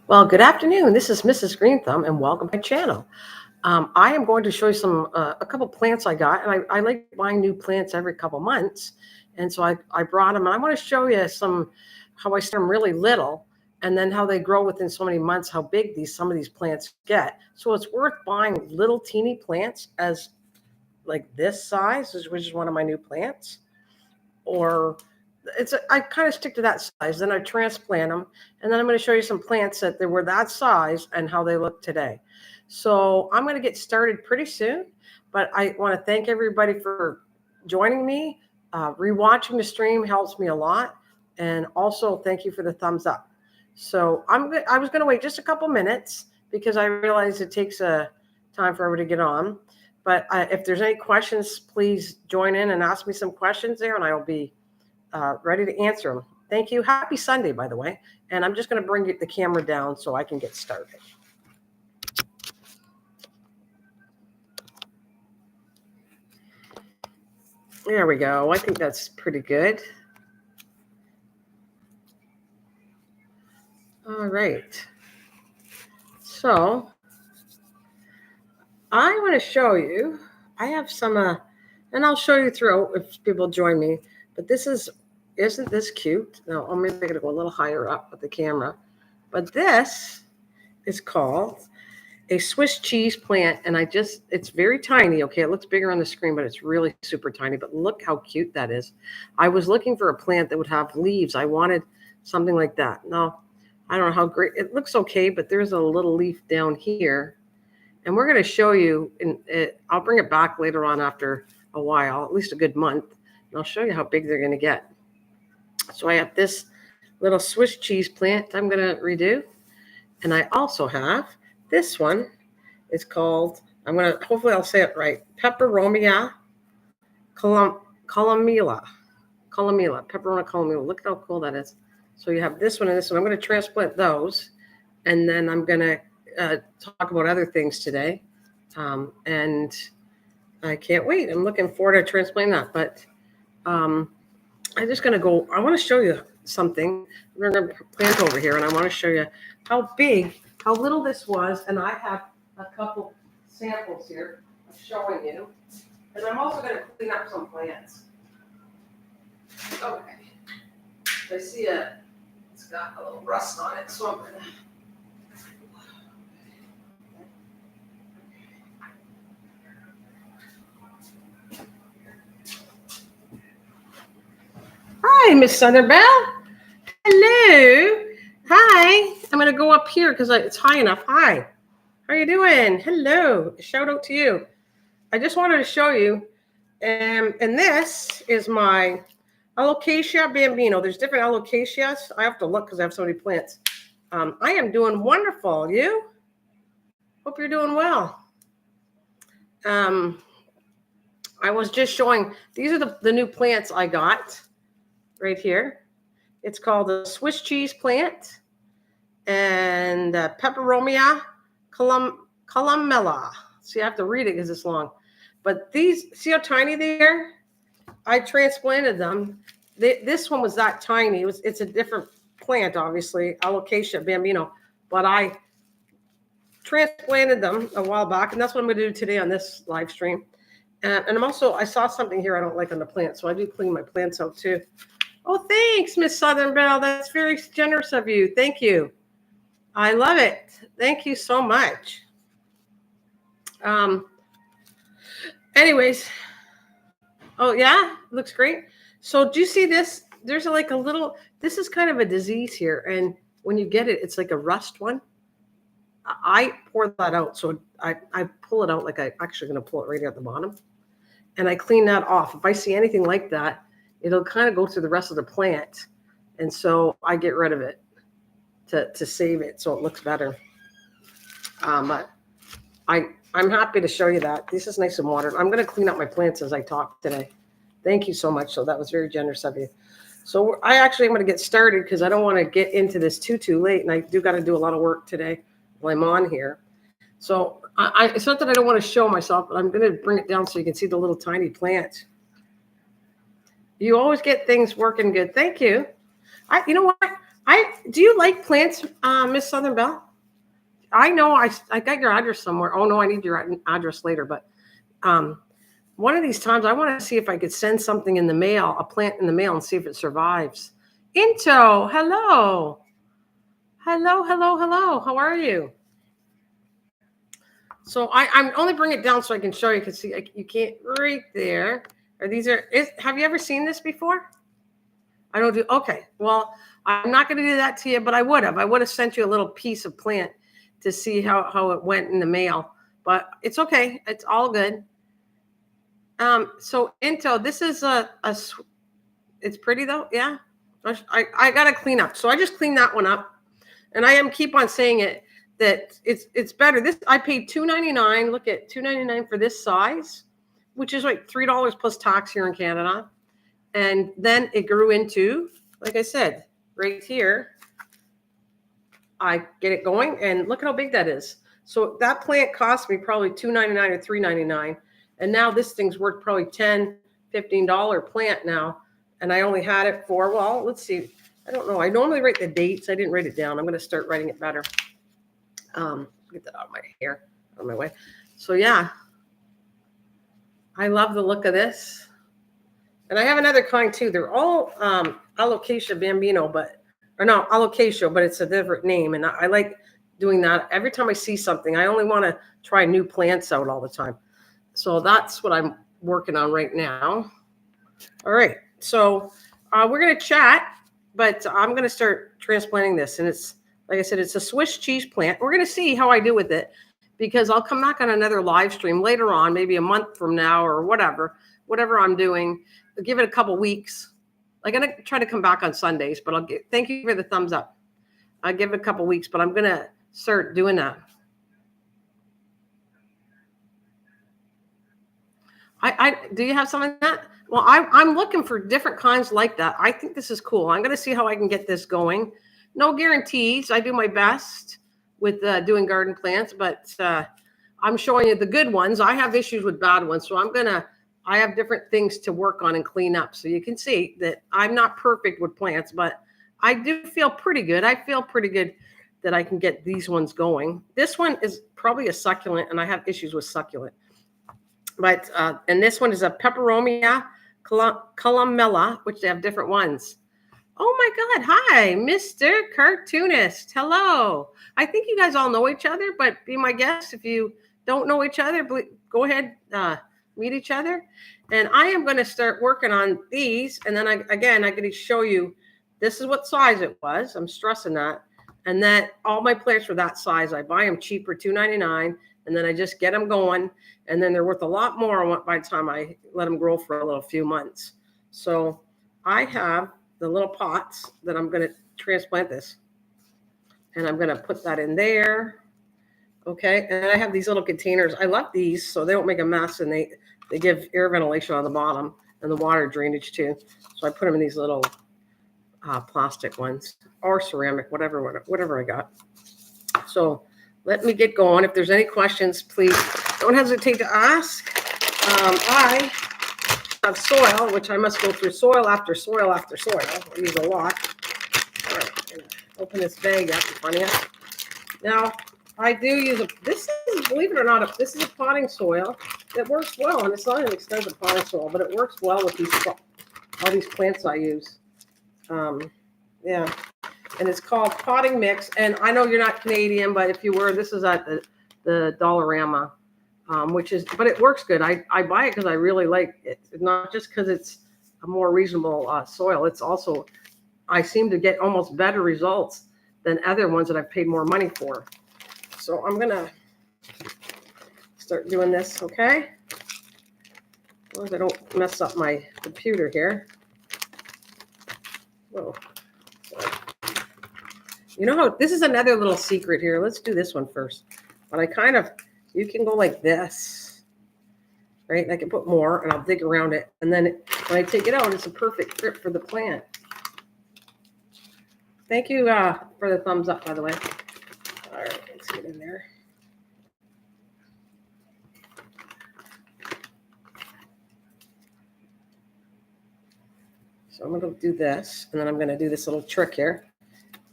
Well, good afternoon. This is Mrs. Green Thumb, and welcome to my channel. I am going to show you a couple plants I got, and I like buying new plants every couple months. And so I brought them, and I want to show you how I start them really little, and then how they grow within so many months, how big some of these plants get. So it's worth buying little teeny plants as like this size, which is one of my new plants, or I kind of stick to that size. Then I transplant them, and then I'm going to show you some plants that they were that size and how they look today. So I'm going to get started pretty soon, but I want to thank everybody for joining me. Rewatching the stream helps me a lot, and also thank you for the thumbs up. So I was going to wait just a couple minutes because I realize it takes a time for everybody to get on. But if there's any questions, please join in and ask me some questions there, and I will be ready to answer them. Thank you. Happy Sunday, by the way. And I'm just going to bring the camera down so I can get started. There we go. I think that's pretty good. All right. So I want to show you, I have some, and I'll show you through if people join me, but isn't this cute? No, I'm maybe going to go a little higher up with the camera, but this is called a Swiss cheese plant, and it's very tiny. Okay, it looks bigger on the screen, but it's really super tiny, but look how cute that is. I was looking for a plant that would have leaves. I wanted something like that. No, I don't know how great it looks. Okay, but there's a little leaf down here, and we're going to show you, I'll bring it back later on after a while, at least a good month, and I'll show you how big they're going to get. So I have this little Swiss cheese plant I'm going to redo, and I also have this one. It's called, hopefully I'll say it right, Peperomia columella. Peperomia columella. Look at how cool that is. So you have this one and this one. I'm going to transplant those, and then I'm going to talk about other things today. And I can't wait. I'm looking forward to transplanting that. But I'm just going to go, I want to show you something. We're going to plant over here, and I want to show you how little this was. And I have a couple samples here of showing you. And I'm also going to clean up some plants. Okay. I see it's got a little rust on it, so I'm going to. Hi, Miss Southern Belle. Hello. Hi. I'm going to go up here because it's high enough. Hi. How are you doing? Hello. Shout out to you. I just wanted to show you. And this is my Alocasia bambino. There's different alocasias. I have to look because I have so many plants. I am doing wonderful. You? Hope you're doing well. I was just showing, these are the new plants I got right here. It's called a Swiss cheese plant and Peperomia columella. So you have to read it because it's long. But these, see how tiny they are? I transplanted them. This one was that tiny. It's a different plant, obviously, Alocasia bambino. But I transplanted them a while back, and that's what I'm going to do today on this live stream. And I saw something here I don't like on the plant, so I do clean my plants out too. Oh, thanks, Miss Southern Belle. That's very generous of you. Thank you. I love it. Thank you so much. Anyways. Oh, yeah? Looks great. So do you see this? There's like a little, this is kind of a disease here. And when you get it, it's like a rust one. I pour that out. So I pull it out like I'm actually going to pull it right at the bottom. And I clean that off. If I see anything like that, it'll kind of go through the rest of the plant. And so I get rid of it to save it so it looks better. But I'm happy to show you that. This is nice and watered. I'm going to clean up my plants as I talk today. Thank you so much. So that was very generous of you. So I actually am going to get started because I don't want to get into this too late. And I do got to do a lot of work today while I'm on here. So it's not that I don't want to show myself, but I'm going to bring it down so you can see the little tiny plant. You always get things working good. Thank you. You know what? Do you like plants, Miss Southern Belle? I know I got your address somewhere. Oh no, I need your address later. But one of these times, I want to see if I could send something in the mail, a plant in the mail, and see if it survives. Into, hello, hello, hello, hello. How are you? So I'm only bringing it down so I can show you. Can see you can't right there. Have you ever seen this before? I don't do. Okay, well, I'm not going to do that to you, but I would have. I would have sent you a little piece of plant to see how it went in the mail. But it's okay. It's all good. So Into, this is it's pretty though. Yeah. I got to clean up. So I just cleaned that one up. And I am keep on saying it that it's better. This I paid $2.99. Look at $2.99 for this size, which is like $3 plus tax here in Canada. And then it grew into, like I said, right here. I get it going, and look at how big that is. So that plant cost me probably $2.99 or $3.99, and now this thing's worth probably $10, $15 plant now. And I only had it for, well, let's see. I don't know. I normally write the dates. I didn't write it down. I'm going to start writing it better. Get that out of my hair, out of my way. So yeah, I love the look of this. And I have another kind too. They're all Alocasia bambino, alocasia, but it's a different name. And I like doing that. Every time I see something, I only want to try new plants out all the time. So that's what I'm working on right now. All right. So we're going to chat. But I'm going to start transplanting this. And it's, like I said, it's a Swiss cheese plant. We're going to see how I do with it, because I'll come back on another live stream later on, maybe a month from now or whatever I'm doing. I'll give it a couple weeks. I'm going to try to come back on Sundays, but thank you for the thumbs up. I'll give it a couple weeks, but I'm going to start doing that. Do you have something like that? Well, I'm looking for different kinds like that. I think this is cool. I'm going to see how I can get this going. No guarantees. I do my best with doing garden plants, but I'm showing you the good ones. I have issues with bad ones, so I have different things to work on and clean up. So you can see that I'm not perfect with plants, but I do feel pretty good. I feel pretty good that I can get these ones going. This one is probably a succulent, and I have issues with succulent. But and this one is a Peperomia columella, which they have different ones. Oh my God. Hi, Mr. Cartoonist. Hello. I think you guys all know each other, but be my guest. If you don't know each other, go ahead, meet each other. And I am going to start working on these. And then I'm going to show you, this is what size it was. I'm stressing that. And that all my plants were that size. I buy them cheap for $2.99. And then I just get them going. And then they're worth a lot more by the time I let them grow for a few months. So I have the little pots that I'm going to transplant this. And I'm going to put that in there. Okay. And I have these little containers. I love these so they don't make a mess, and they give air ventilation on the bottom and the water drainage too. So I put them in these little plastic ones or ceramic, whatever I got. So let me get going. If there's any questions, please don't hesitate to ask. I have soil, which I must go through soil after soil after soil. I use a lot. All right, I'm gonna open this bag up in front of you. Now, I do use this is, believe it or not, this is a potting soil that works well, and it's not an expensive potting soil, but it works well with all these plants I use. Yeah. And it's called Potting Mix. And I know you're not Canadian, but if you were, this is at the Dollarama, but it works good. I buy it because I really like it. It's not just because it's a more reasonable soil. It's also, I seem to get almost better results than other ones that I've paid more money for. So I'm going to start doing this, okay? As long as I don't mess up my computer here. Whoa. You know how, this is another little secret here. Let's do this one first. But you can go like this, right? And I can put more, and I'll dig around it. And then when I take it out, it's a perfect fit for the plant. Thank you for the thumbs up, by the way. All right, let's get in there. So I'm going to do this, and then I'm going to do this little trick here.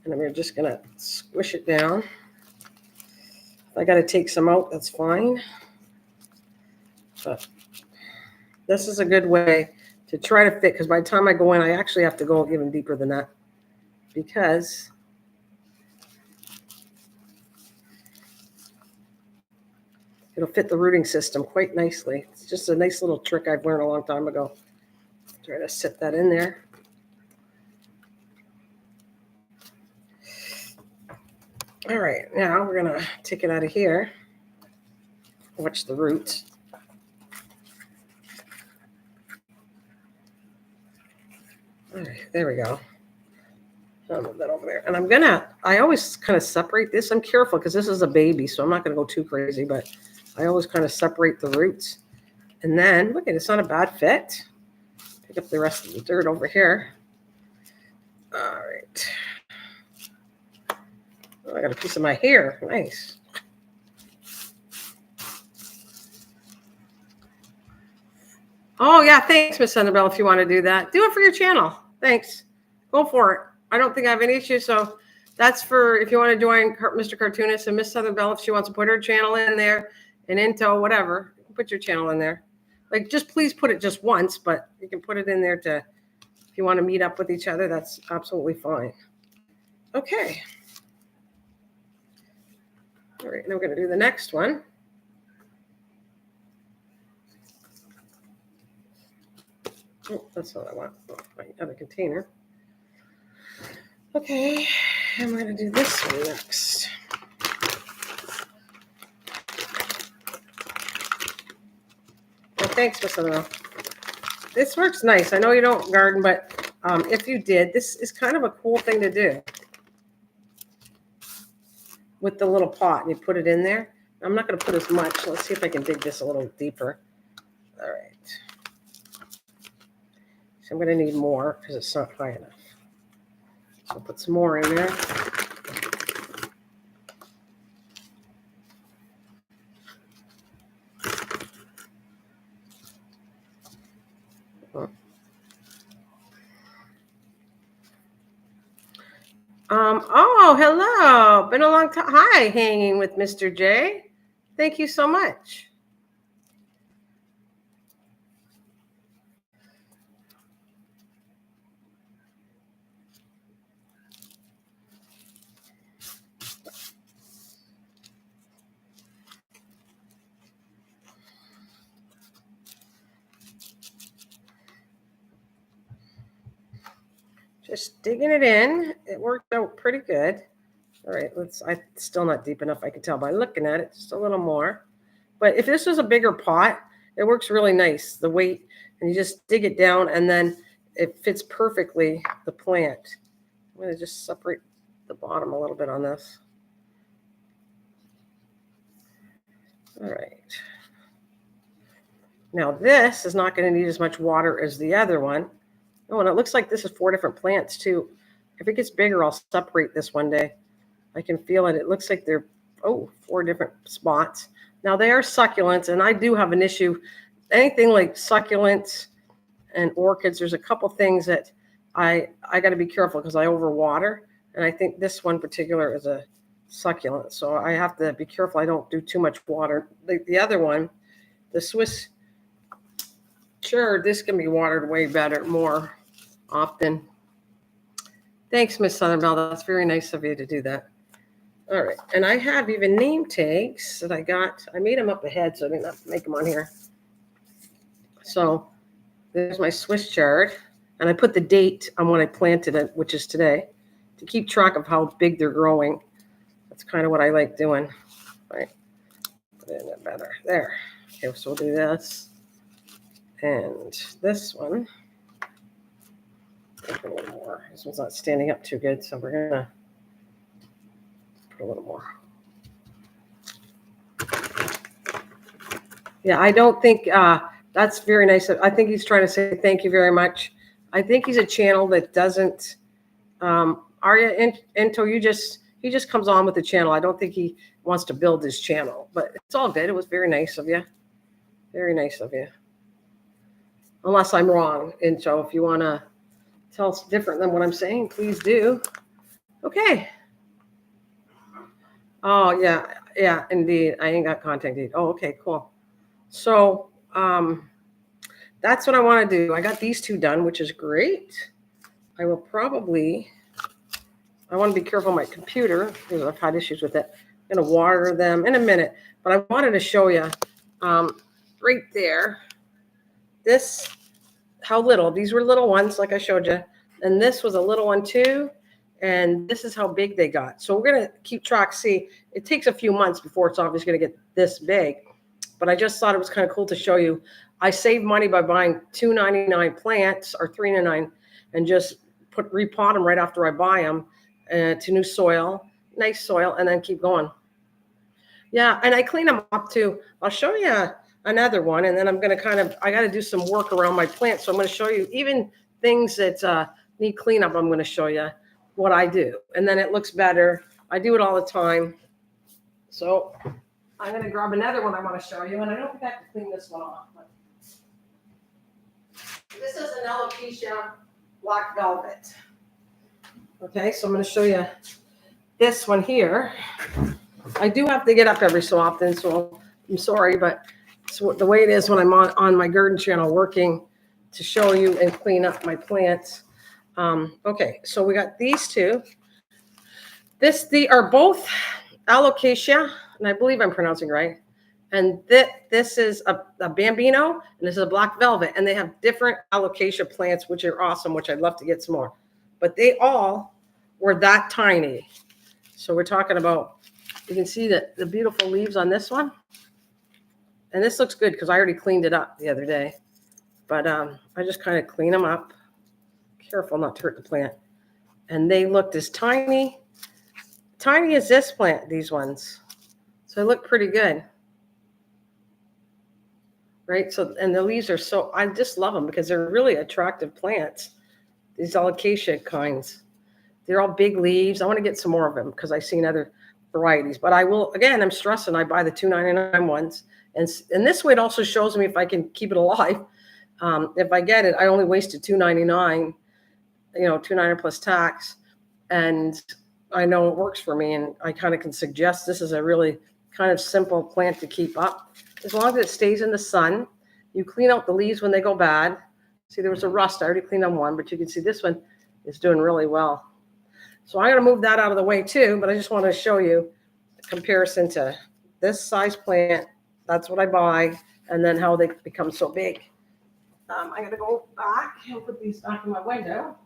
And I'm just going to squish it down. If I got to take some out, that's fine. But this is a good way to try to fit, because by the time I go in, I actually have to go even deeper than that, because it'll fit the rooting system quite nicely. It's just a nice little trick I've learned a long time ago. Try to set that in there. All right, now we're going to take it out of here. Watch the roots. All right, there we go. I'll move that over there. And I always kind of separate this. I'm careful because this is a baby, so I'm not going to go too crazy, but I always kind of separate the roots. And then, look at it, it's not a bad fit. Pick up the rest of the dirt over here. All right. Oh, I got a piece of my hair. Nice. Oh, yeah, thanks, Miss Thunderbell, if you want to do that. Do it for your channel. Thanks. Go for it. I don't think I have any issues, so that's for if you want to join Mr. Cartoonist and Miss Thunderbell, if she wants to put her channel in there, and into whatever, put your channel in there. Like, just please put it just once, but you can put it in there to, if you want to meet up with each other, that's absolutely fine. Okay. All right, now we're going to do the next one. Oh, that's what I want. Oh, my other container. Okay, I'm going to do this one next. Well, thanks, Miss Thunderbell. This works nice. I know you don't garden, but if you did, this is kind of a cool thing to do. With the little pot, and you put it in there. I'm not going to put as much. Let's see if I can dig this a little deeper. All right. So I'm going to need more because it's not high enough. So I'll put some more in there. Oh, hello. Been a long time. Hi, hanging with Mr. J. Thank you so much. Just digging it in. It worked out pretty good. All right, it's still not deep enough. I can tell by looking at it, just a little more. But if this was a bigger pot, it works really nice. The weight, and you just dig it down, and then it fits perfectly the plant. I'm going to just separate the bottom a little bit on this. All right. Now this is not going to need as much water as the other one. Oh, and it looks like this is 4 different plants too. If it gets bigger, I'll separate this one day. I can feel it. It looks like they're, 4 different spots. Now they are succulents, and I do have an issue. Anything like succulents and orchids, there's a couple things that I got to be careful because I overwater. And I think this one particular is a succulent. So I have to be careful I don't do too much water. The other one, the Swiss chard, this can be watered way better, more often. Thanks, Miss Thunderbell. That's very nice of you to do that. All right. And I have even name tags that I got. I made them up ahead, so I didn't have to make them on here. So there's my Swiss chard. And I put the date on when I planted it, which is today, to keep track of how big they're growing. That's kind of what I like doing. All right. Put it in there better. There. Okay, so we'll do this. And this one. A little more. This one's not standing up too good, so we're gonna put a little more. Yeah, I don't think that's very nice. I think he's trying to say thank you very much. I think he's a channel that doesn't. Arya Into, he just comes on with the channel. I don't think he wants to build his channel, but it's all good. It was very nice of you. Very nice of you. Unless I'm wrong, Into, if you want to tell us different than what I'm saying, please do. Okay. Oh, yeah, indeed. I ain't got contact date. Oh, okay, cool. So, that's what I want to do. I got these two done, which is great. I will probably, I want to be careful of my computer because I've had issues with it. I'm going to water them in a minute, but I wanted to show you right there, this, how little, these were little ones, like I showed you. And this was a little one too. And this is how big they got. So we're going to keep track. See, it takes a few months before it's obviously going to get this big. But I just thought it was kind of cool to show you. I save money by buying $2.99 plants or $3.99 and just repot them right after I buy them to new soil, nice soil, and then keep going. Yeah, and I clean them up too. I'll show you another one, and then I'm going to I got to do some work around my plants. So I'm going to show you even things that need cleanup. I'm going to show you what I do, and then it looks better. I do it all the time. So I'm going to grab another one I want to show you, and I don't think I have to clean this one off. But this is an alopecia black velvet. Okay, so I'm going to show you this one here. I do have to get up every so often, so I'm sorry, but it's the way it is when I'm on my garden channel working to show you and clean up my plants. Okay, so we got these two. They are both alocasia, and I believe I'm pronouncing right. And this is a bambino, and this is a black velvet, and they have different alocasia plants, which are awesome, which I'd love to get some more. But they all were that tiny. So we're talking about, you can see the beautiful leaves on this one. And this looks good because I already cleaned it up the other day. But I just kind of clean them up. Careful not to hurt the plant. And they looked as tiny as this plant, these ones. So they look pretty good. Right? So, and the leaves are I just love them because they're really attractive plants. These alocasia kinds. They're all big leaves. I want to get some more of them because I've seen other varieties. But I will, again, I'm stressing, I buy the $2.99 ones. And this way it also shows me if I can keep it alive. If I get it, I only wasted $2.99, $2.99 plus tax. And I know it works for me. And I kind of can suggest this is a really kind of simple plant to keep up. As long as it stays in the sun, you clean out the leaves when they go bad. See, there was a rust. I already cleaned on one, but you can see this one is doing really well. So I'm going to move that out of the way too, but I just want to show you the comparison to this size plant. That's what I buy, and then how they become so big. I'm going to go back and put these back in my window.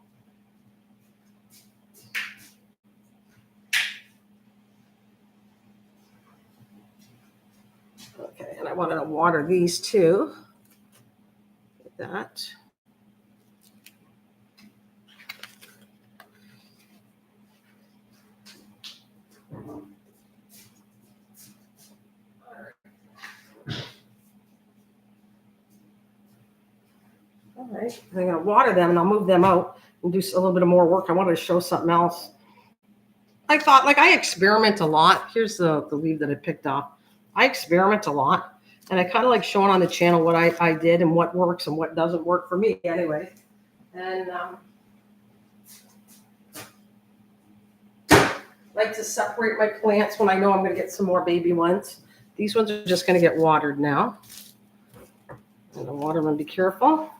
Okay, and I want to water these too. Like that. All right, I'm going to water them and I'll move them out and do a little bit of more work. I wanted to show something else. I thought, I experiment a lot. Here's the leaf that I picked off. I experiment a lot, and I kind of like showing on the channel what I did and what works and what doesn't work for me anyway. And like to separate my plants when I know I'm going to get some more baby ones. These ones are just going to get watered now. I'm going to water them and be careful.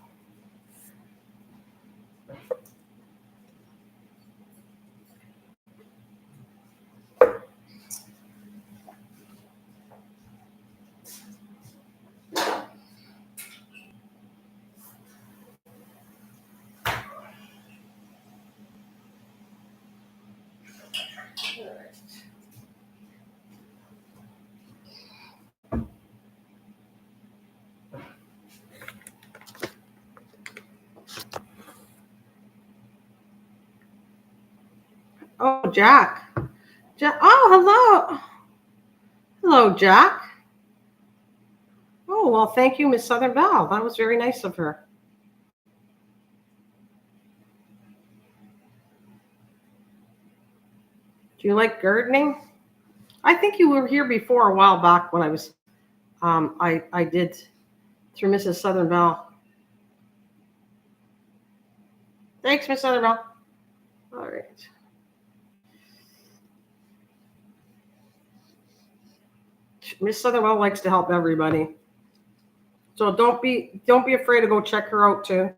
Oh, Jack. Oh, hello. Hello, Jack. Oh, well, thank you, Miss Southern Val. That was very nice of her. Do you like gardening? I think you were here before a while back when I was, I did through Mrs. Southern Val. Thanks, Miss Southern Val. All right. Miss Southernwell likes to help everybody. So don't be afraid to go check her out too.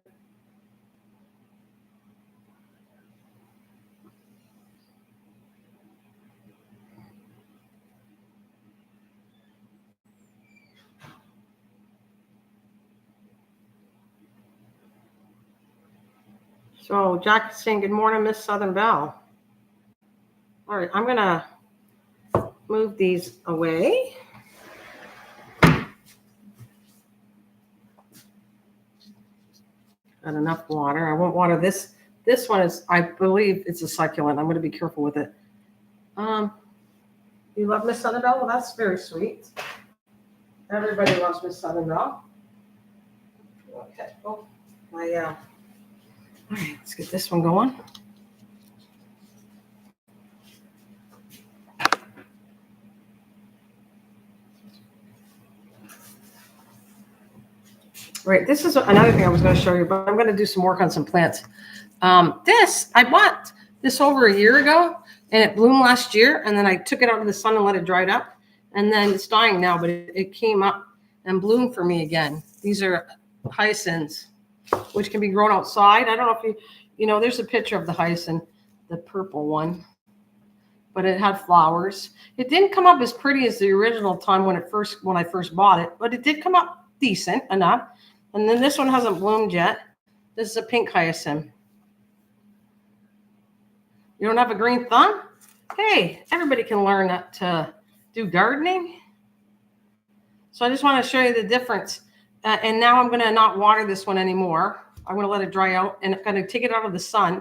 So Jack is saying, good morning, Miss Southern Belle. All right, I'm going to move these away. Got enough water. I won't water this. This one is, I believe it's a succulent. I'm going to be careful with it. You love Miss Southern Belle? Well, that's very sweet. Everybody loves Miss Southern Belle. Okay. Oh, all right, let's get this one going. Right, this is another thing I was going to show you, but I'm going to do some work on some plants. I bought this over a year ago, and it bloomed last year, and then I took it out of the sun and let it dry up, and then it's dying now, but it came up and bloomed for me again. These are hyacinths, which can be grown outside. I don't know if you know, there's a picture of the hyacinth, the purple one, but it had flowers. It didn't come up as pretty as the original time when I first bought it, but it did come up decent enough. And then this one hasn't bloomed yet. This is a pink hyacinth. You don't have a green thumb? Hey, everybody can learn to do gardening. So I just want to show you the difference. And now I'm going to not water this one anymore. I'm going to let it dry out, and I'm going to take it out of the sun.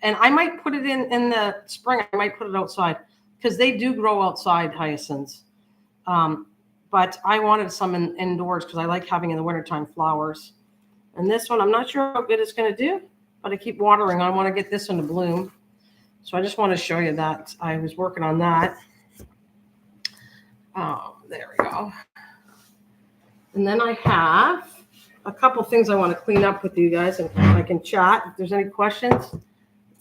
And I might put it in the spring. I might put it outside because they do grow outside, hyacinths. But I wanted some indoors because I like having in the wintertime flowers. And this one, I'm not sure how good it's going to do, but I keep watering. I want to get this one to bloom. So I just want to show you that. I was working on that. There we go. And then I have a couple things I want to clean up with you guys, and I can chat. If there's any questions,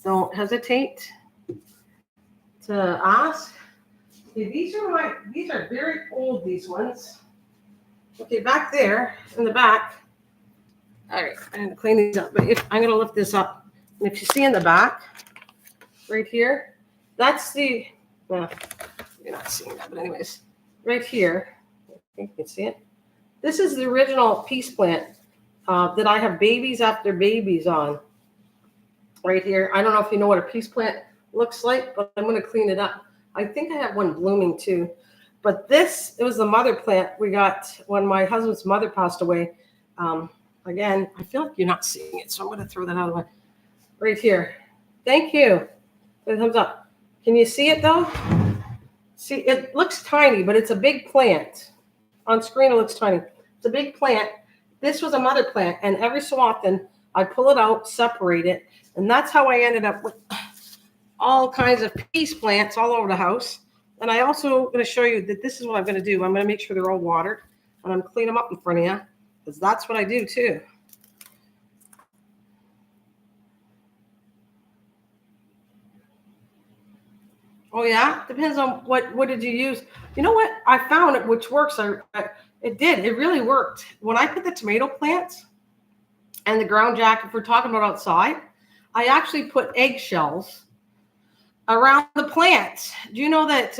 don't hesitate to ask. Okay, these are very old, these ones. Okay, back there in the back. All right, I'm going to clean these up. But I'm going to lift this up. And if you see in the back, right here, that's the, well, you're not seeing that, but anyways, right here, I think you can see it. This is the original peace plant that I have babies after babies on. Right here. I don't know if you know what a peace plant looks like, but I'm going to clean it up. I think I have one blooming too. But it was the mother plant we got when my husband's mother passed away. Again, I feel like you're not seeing it, so I'm going to throw that out of the way. Right here. Thank you. Thumbs up. Can you see it though? See, it looks tiny, but it's a big plant. On screen, it looks tiny. It's a big plant. This was a mother plant, and every so often I pull it out, separate it, and that's how I ended up with all kinds of peace plants all over the house. And I also going to show you that this is what I'm going to do. I'm going to make sure they're all watered, and I'm clean them up in front of you, because that's what I do too. Oh yeah, depends on what did you use. You know what? I found it, which works. It really worked. When I put the tomato plants and the ground jack, if we're talking about outside, I actually put eggshells around the plants. Do you know that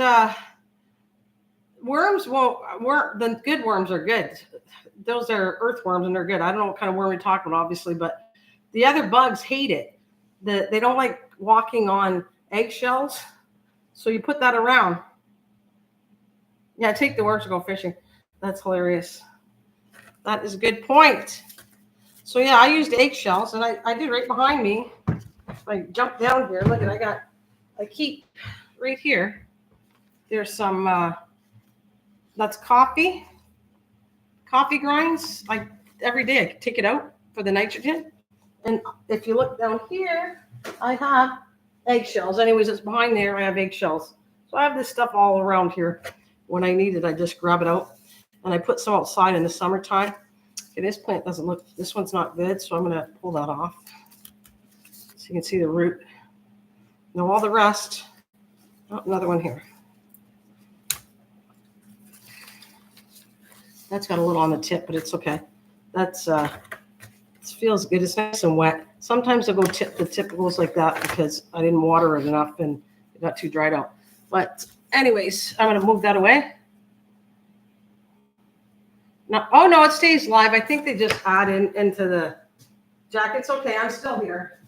worms the good worms are good. Those are earthworms and they're good. I don't know what kind of worm we're talking about, obviously, but the other bugs hate it. They don't like walking on eggshells. So you put that around. Yeah, take the worms to go fishing. That's hilarious. That is a good point. So yeah, I used eggshells, and I did right behind me. I jumped down here. Look at I keep right here. There's some that's coffee grinds. Every day I take it out for the nitrogen. And if you look down here, I have eggshells. Anyways, it's behind there. I have eggshells. So I have this stuff all around here. When I need it, I just grab it out. And I put some outside in the summertime. Okay, this plant doesn't look, this one's not good, so I'm going to pull that off. So you can see the root. Now all the rest. Oh, another one here. That's got a little on the tip, but it's okay. That's it feels good. It's nice and wet. Sometimes I'll go the tip goes like that because I didn't water it enough and it got too dried out. But anyways, I'm gonna move that away. No, oh no, it stays live. I think they just add into the jacket. It's okay, I'm still here.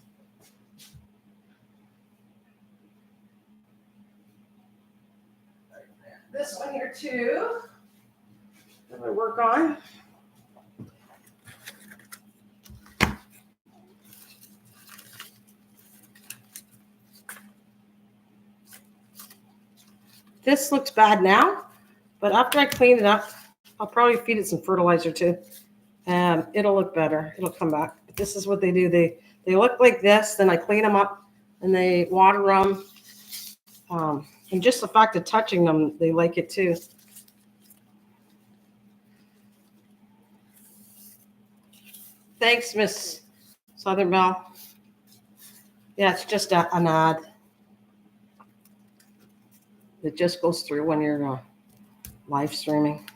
This one here too. I'm gonna work on. This looks bad now, but after I clean it up, I'll probably feed it some fertilizer too. It'll look better. It'll come back. But this is what they do. They look like this. Then I clean them up and they water them. And just the fact of touching them, they like it too. Thanks, Miss Southern Belle. Yeah, it's just an ad. It just goes through when you're live streaming.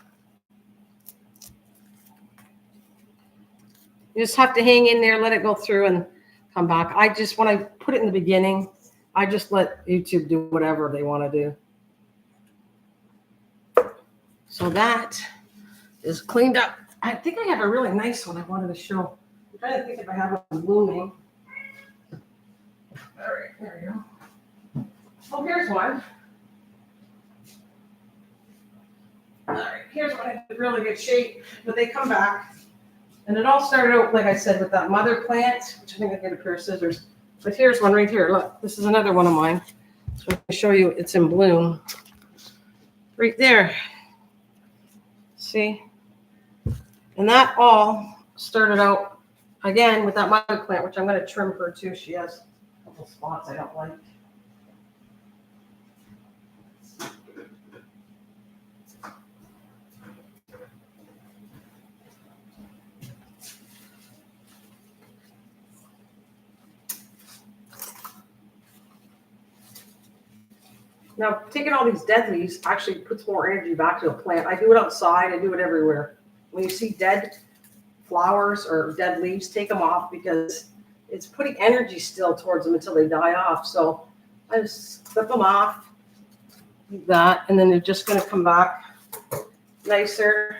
You just have to hang in there, let it go through and come back. When I put it in the beginning, I just let YouTube do whatever they want to do. So that is cleaned up. I think I have a really nice one I wanted to show. I'm trying to think if I have one blooming. All right, there we go. Oh, here's one. All right, here's one in really good shape, but they come back. And it all started out, like I said, with that mother plant, which I think I get a pair of scissors. But here's one right here. Look, this is another one of mine. So I'm going to show you it's in bloom. Right there. See? And that all started out, again, with that mother plant, which I'm going to trim her too. She has a couple spots I don't like. Now, taking all these dead leaves actually puts more energy back to a plant. I do it outside. I do it everywhere. When you see dead flowers or dead leaves, take them off because it's putting energy still towards them until they die off. So I just clip them off, like that, and then they're just going to come back nicer,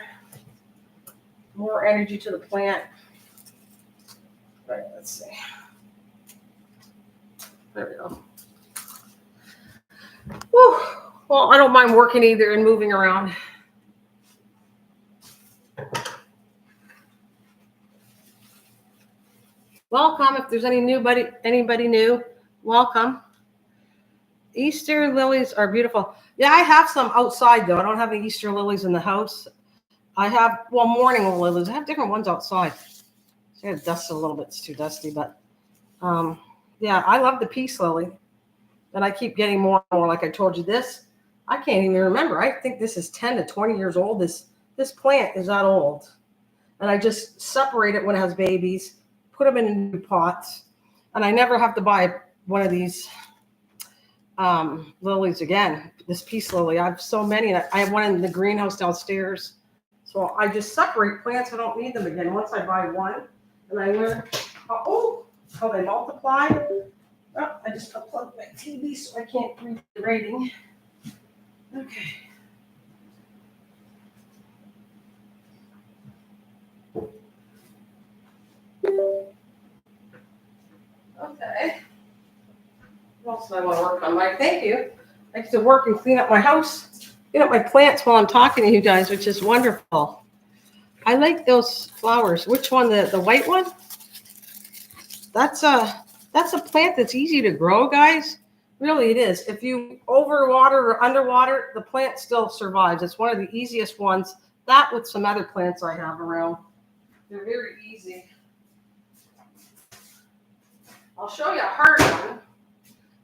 more energy to the plant. All right, let's see. There we go. Whew. Well, I don't mind working either and moving around. Welcome. If there's anybody new, welcome. Easter lilies are beautiful. Yeah, I have some outside though. I don't have any Easter lilies in the house. I have, well, morning lilies. I have different ones outside. I got dusted a little bit. It's too dusty, but yeah, I love the peace lily. And I keep getting more and more. Like I told you, this, I can't even remember. I think this is 10 to 20 years old. This plant is that old. And I just separate it when it has babies, put them in new pots. And I never have to buy one of these lilies again. This peace lily. I have so many. I have one in the greenhouse downstairs. So I just separate plants. I don't need them again. Once I buy one, and I learn how they multiply. Oh, I just unplugged my TV so I can't read the rating. Okay. Okay. What else do I want to work on? Mike, thank you. I get to work and clean up my house, clean up my plants while I'm talking to you guys, which is wonderful. I like those flowers. Which one? The white one? That's a plant that's easy to grow, guys. Really, it is. If you overwater or underwater, the plant still survives. It's one of the easiest ones. That with some other plants I have around. They're very easy. I'll show you a hard one.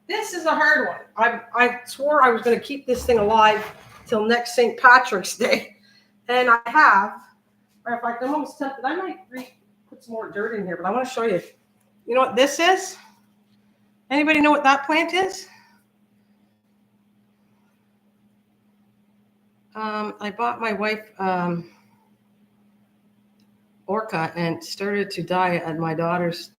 This is a hard one. I swore I was going to keep this thing alive till next St. Patrick's Day. And I have. Or in fact, I'm almost tempted. I might put some more dirt in here, but I want to show you. You know what this is? Anybody know what that plant is? I bought my wife orca and started to die at my daughter's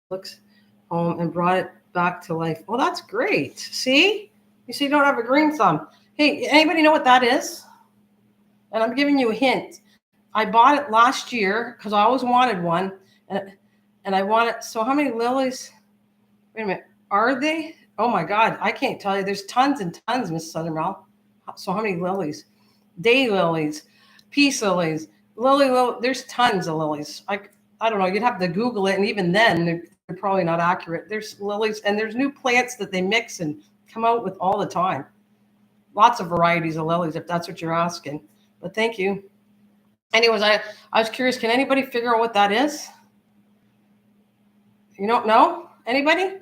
home and brought it back to life. Well, that's great. See? You see, you don't have a green thumb. Hey, anybody know what that is? And I'm giving you a hint. I bought it last year because I always wanted one. And I want it. So how many lilies? Wait a minute. Are they? Oh, my God. I can't tell you. There's tons and tons, Miss Suthermel. So how many lilies? Day lilies, peace lilies, lily. There's tons of lilies. I don't know. You'd have to Google it. And even then, they're probably not accurate. There's lilies. And there's new plants that they mix and come out with all the time. Lots of varieties of lilies, if that's what you're asking. But thank you. Anyways, I was curious. Can anybody figure out what that is? You don't know? Anybody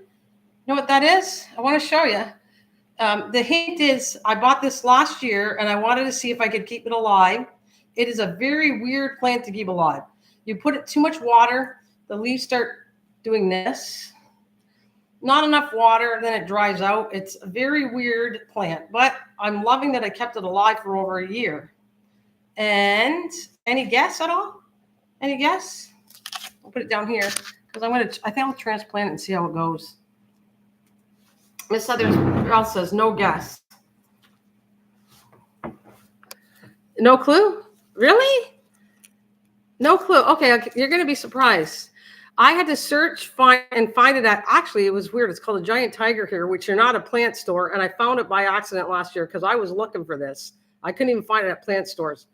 know what that is? I want to show you. The hint is I bought this last year and I wanted to see if I could keep it alive. It is a very weird plant to keep alive. You put it too much water, the leaves start doing this. Not enough water, then it dries out. It's a very weird plant, but I'm loving that I kept it alive for over a year. And any guess at all? Any guess? I'll put it down here because I think I'll transplant it and see how it goes. Miss Suthermel says no guess. No clue? Really? No clue. Okay, you're going to be surprised. I had to search, find it at, actually, it was weird. It's called a giant tiger here, which are not a plant store. And I found it by accident last year because I was looking for this. I couldn't even find it at plant stores.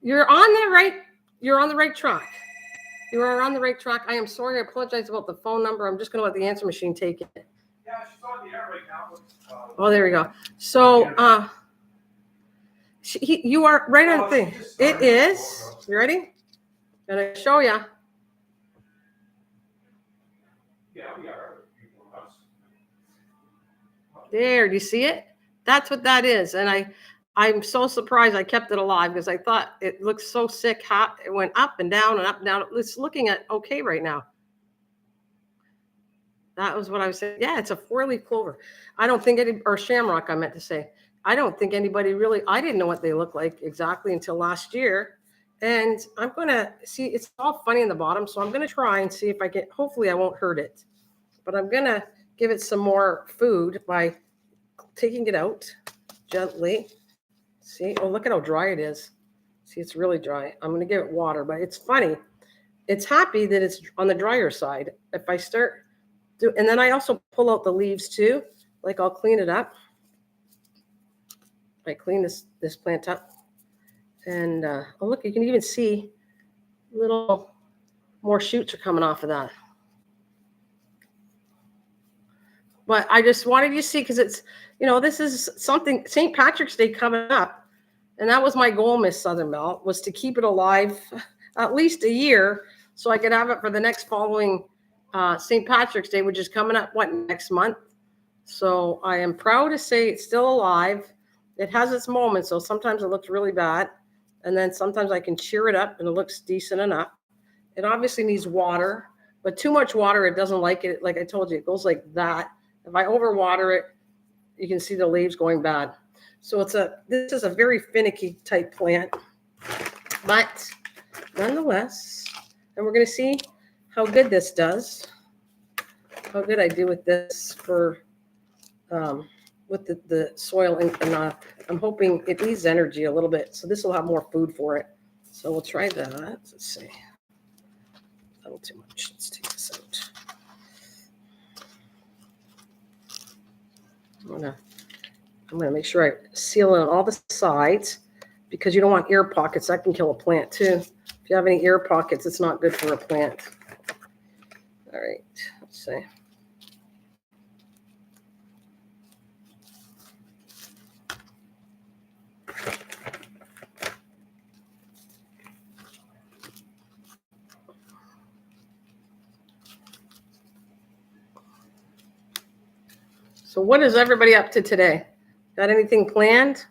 You're on the right track. You are on the right track. I am sorry. I apologize about the phone number. I'm just going to let the answer machine take it. Yeah, she's on the air right now. Oh, there we go. So, you are right on the thing. It is. You ready? I'm going to show you. Yeah, we are. There, do you see it? That's what that is. And I'm so surprised I kept it alive because I thought it looked so sick. It went up and down and up and down. It's looking at okay right now. That was what I was saying. Yeah, it's a 4-leaf clover. I don't think or shamrock, I meant to say. I don't think anybody really, I didn't know what they look like exactly until last year. And I'm going to see, it's all funny in the bottom. So I'm going to try and see if I can, hopefully I won't hurt it. But I'm going to give it some more food by taking it out gently. See, oh, look at how dry it is. See, it's really dry. I'm going to give it water, but it's funny. It's happy that it's on the drier side. If I start, and then I also pull out the leaves too. Like I'll clean it up. I clean this plant up. And oh, look, you can even see little more shoots are coming off of that. But I just wanted you to see because it's, this is something, St. Patrick's Day coming up. And that was my goal, Miss Suthermel, was to keep it alive at least a year so I could have it for the next following St. Patrick's Day, which is coming up, next month. So I am proud to say it's still alive. It has its moments, so sometimes it looks really bad. And then sometimes I can cheer it up and it looks decent enough. It obviously needs water, but too much water, it doesn't like it. Like I told you, it goes like that. If I overwater it, you can see the leaves going bad. So this is a very finicky type plant, but nonetheless, and we're going to see how good this does, how good I do with this for, with the soil. And I'm hoping it needs energy a little bit. So this will have more food for it. So we'll try that. Let's see. A little too much. Let's take this out. I'm gonna make sure I seal in all the sides because you don't want air pockets. That can kill a plant too. If you have any air pockets, it's not good for a plant. All right, let's see. So what is everybody up to today? Got anything planned?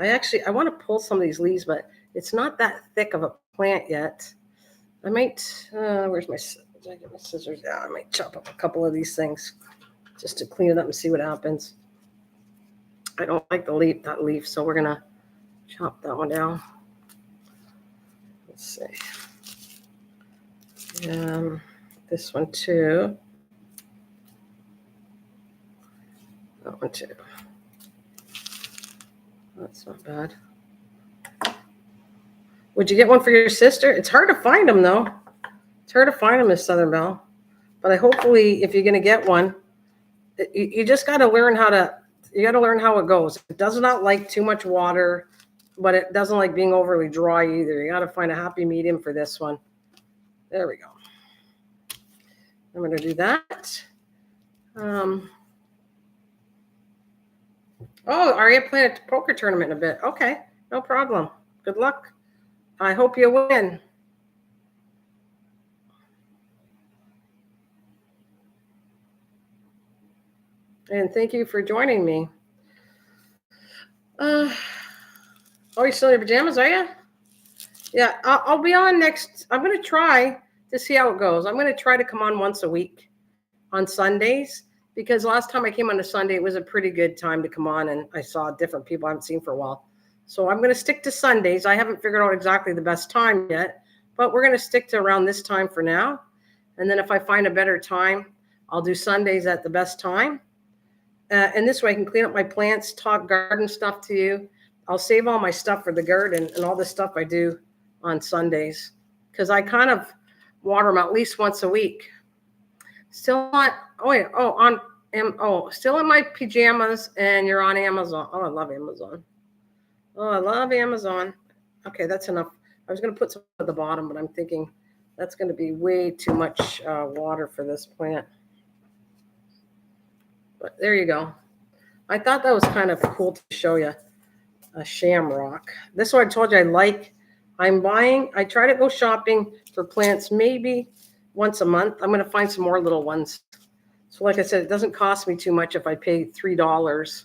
And I want to pull some of these leaves, but it's not that thick of a plant yet. I might, where's did I get my scissors? Yeah, I might chop up a couple of these things. just to clean it up and see what happens. I don't like that leaf, so we're gonna chop that one down. Let's see. This one too. That one too. That's not bad. Would you get one for your sister? It's hard to find them though. It's hard to find them, Miss Southern Belle. But hopefully, if you're gonna get one, you just got to learn how it goes. It does not like too much water, but it doesn't like being overly dry either. You got to find a happy medium for this one. There we go. I'm going to do that. Oh, Aria playing a poker tournament in a bit. Okay, no problem. Good luck. I hope you win. And thank you for joining me. Oh, you're still in your pajamas, are you? Yeah, I'll be on next. I'm going to try to see how it goes. I'm going to try to come on once a week on Sundays, because last time I came on a Sunday, it was a pretty good time to come on, and I saw different people I haven't seen for a while. So I'm going to stick to Sundays. I haven't figured out exactly the best time yet, but we're going to stick to around this time for now. And then if I find a better time, I'll do Sundays at the best time. And this way I can clean up my plants, talk garden stuff to you. I'll save all my stuff for the garden and all the stuff I do on Sundays, because I kind of water them at least once a week. Still not, still in my pajamas, and you're on Amazon. Oh, I love Amazon. Oh, I love Amazon. Okay, that's enough. I was going to put some at the bottom, but I'm thinking that's going to be way too much water for this plant. But there you go. I thought that was kind of cool to show you a shamrock. This one I told you I like. I try to go shopping for plants maybe once a month. I'm going to find some more little ones. So like I said, it doesn't cost me too much if I pay $3.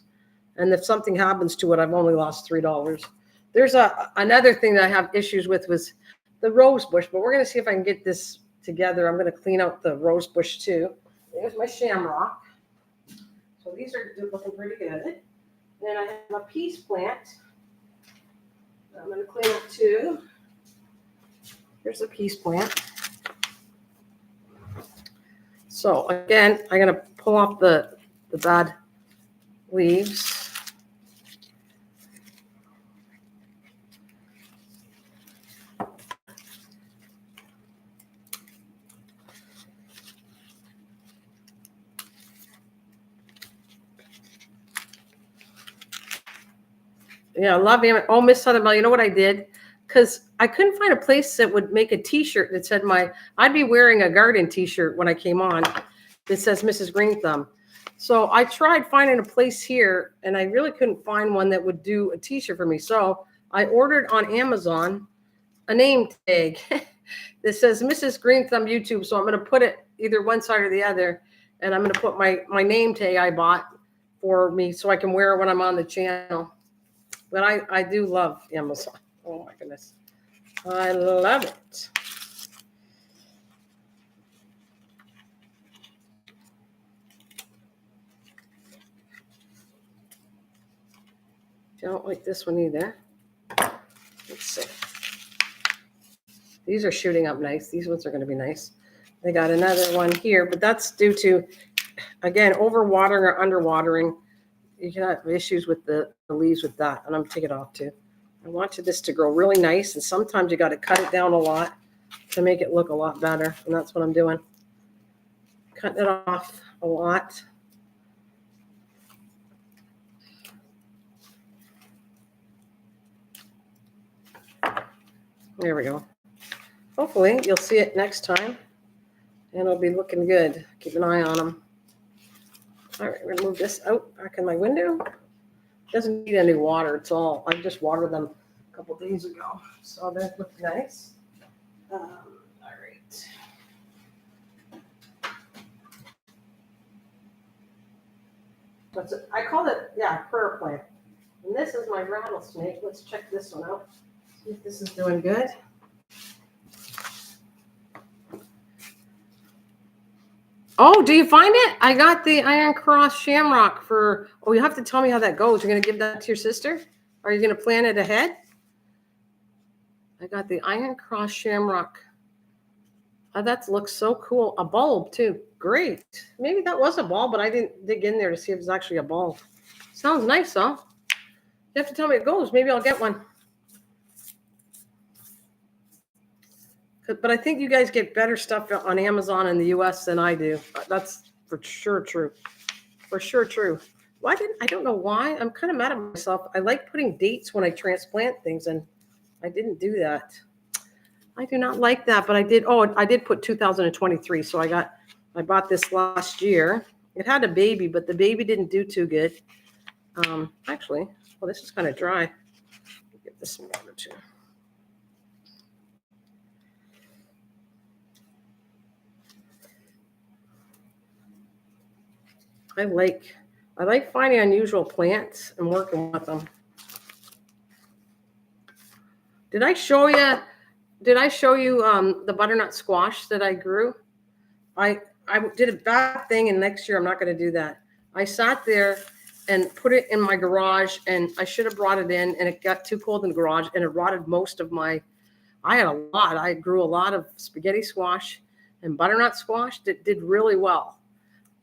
And if something happens to it, I've only lost $3. There's another thing that I have issues with was the rose bush, but we're going to see if I can get this together. I'm going to clean out the rose bush too. There's my shamrock. So these are looking pretty good. Then I have a peace plant. I'm going to clean up too. Here's a peace plant. So again, I'm going to pull off the bad leaves. Yeah, I love it. Oh, Miss Southern Belle, you know what I did? Because I couldn't find a place that would make a T-shirt that said I'd be wearing a garden T-shirt when I came on that says Mrs. Green Thumb. So I tried finding a place here, and I really couldn't find one that would do a T-shirt for me. So I ordered on Amazon a name tag that says Mrs. Green Thumb YouTube. So I'm going to put it either one side or the other, and I'm going to put my name tag I bought for me so I can wear it when I'm on the channel. But I do love Amazon. Oh my goodness. I love it. Don't like this one either. Let's see. These are shooting up nice. These ones are going to be nice. They got another one here, but that's due to, again, overwatering or underwatering. You can have issues with the leaves with that, and I'm going to take it off too. I want this to grow really nice, and sometimes you got to cut it down a lot to make it look a lot better, and that's what I'm doing. Cutting it off a lot. There we go. Hopefully you'll see it next time, and it'll be looking good. Keep an eye on them. All right, we're going to move this out back in my window. Doesn't need any water. It's all, I just watered them a couple days ago. So they look nice. All right. That's it. I call it, prayer plant. And this is my rattlesnake. Let's check this one out. See if this is doing good. Oh, do you find it? I got the Iron Cross Shamrock for, oh, you have to tell me how that goes. You're going to give that to your sister? Are you going to plan it ahead? I got the Iron Cross Shamrock. Oh, that looks so cool. A bulb too. Great. Maybe that was a bulb, but I didn't dig in there to see if it was actually a bulb. Sounds nice, huh? You have to tell me it goes. Maybe I'll get one. But I think you guys get better stuff on Amazon in the US than I do. That's for sure true. For sure true. Why didn't I don't know why. I'm kind of mad at myself. I like putting dates when I transplant things, and I didn't do that. I do not like that, but I did. Oh, I did put 2023. So I bought this last year. It had a baby, but the baby didn't do too good. Actually, well, this is kind of dry. Give this some water too. I like finding unusual plants and working with them. Did I show you the butternut squash that I grew? I did a bad thing, and next year I'm not going to do that. I sat there and put it in my garage, and I should have brought it in, and it got too cold in the garage, and it rotted most of my. I had a lot. I grew a lot of spaghetti squash and butternut squash that did really well.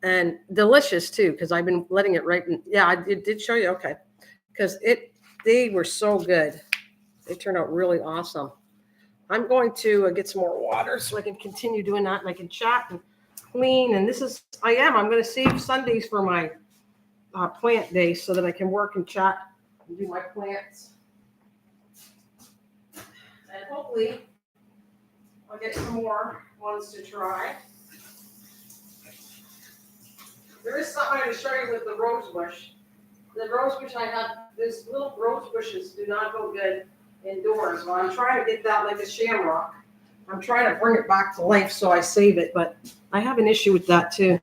And delicious too, because I've been letting it ripen. Yeah, I did show you. Okay, because they were so good. They turned out really awesome. I'm going to get some more water so I can continue doing that, and I can chat and clean. And I'm going to save Sundays for my plant day so that I can work and chat and do my plants. And hopefully I'll get some more ones to try. There is something I'm going to show you with the rose bush. The rose bush I have, these little rose bushes do not go good indoors. Well, I'm trying to get that like a shamrock. I'm trying to bring it back to life so I save it, but I have an issue with that too.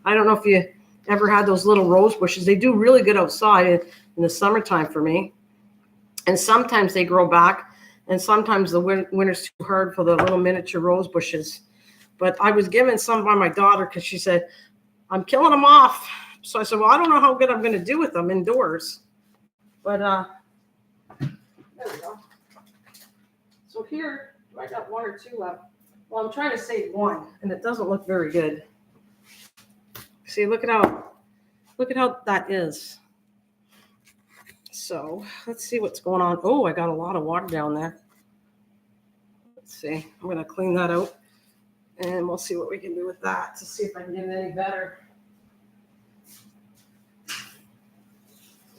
I don't know if you ever had those little rose bushes. They do really good outside in the summertime for me. And sometimes they grow back, and sometimes the winter's too hard for the little miniature rose bushes. But I was given some by my daughter because she said, I'm killing them off. So I said, well, I don't know how good I'm going to do with them indoors. But there we go. So here, I got one or two left. Well, I'm trying to save one, and it doesn't look very good. See, look at how that is. So let's see what's going on. Oh, I got a lot of water down there. Let's see. I'm going to clean that out. And we'll see what we can do with that to see if I can get it any better.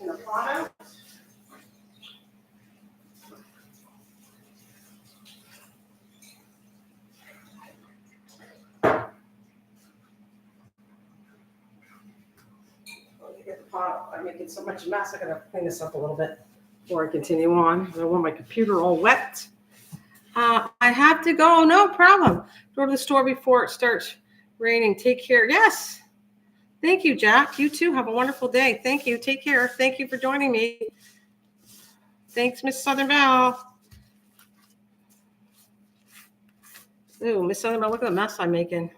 In the pot out. Get the pot out. I'm making so much mess. I gotta clean this up a little bit before I continue on. I don't want my computer all wet. I have to go. No problem. Go to the store before it starts raining. Take care. Yes. Thank you, Jack. You too. Have a wonderful day. Thank you. Take care. Thank you for joining me. Thanks, Miss Southern Belle. Ooh, Miss Southern Belle, look at the mess I'm making.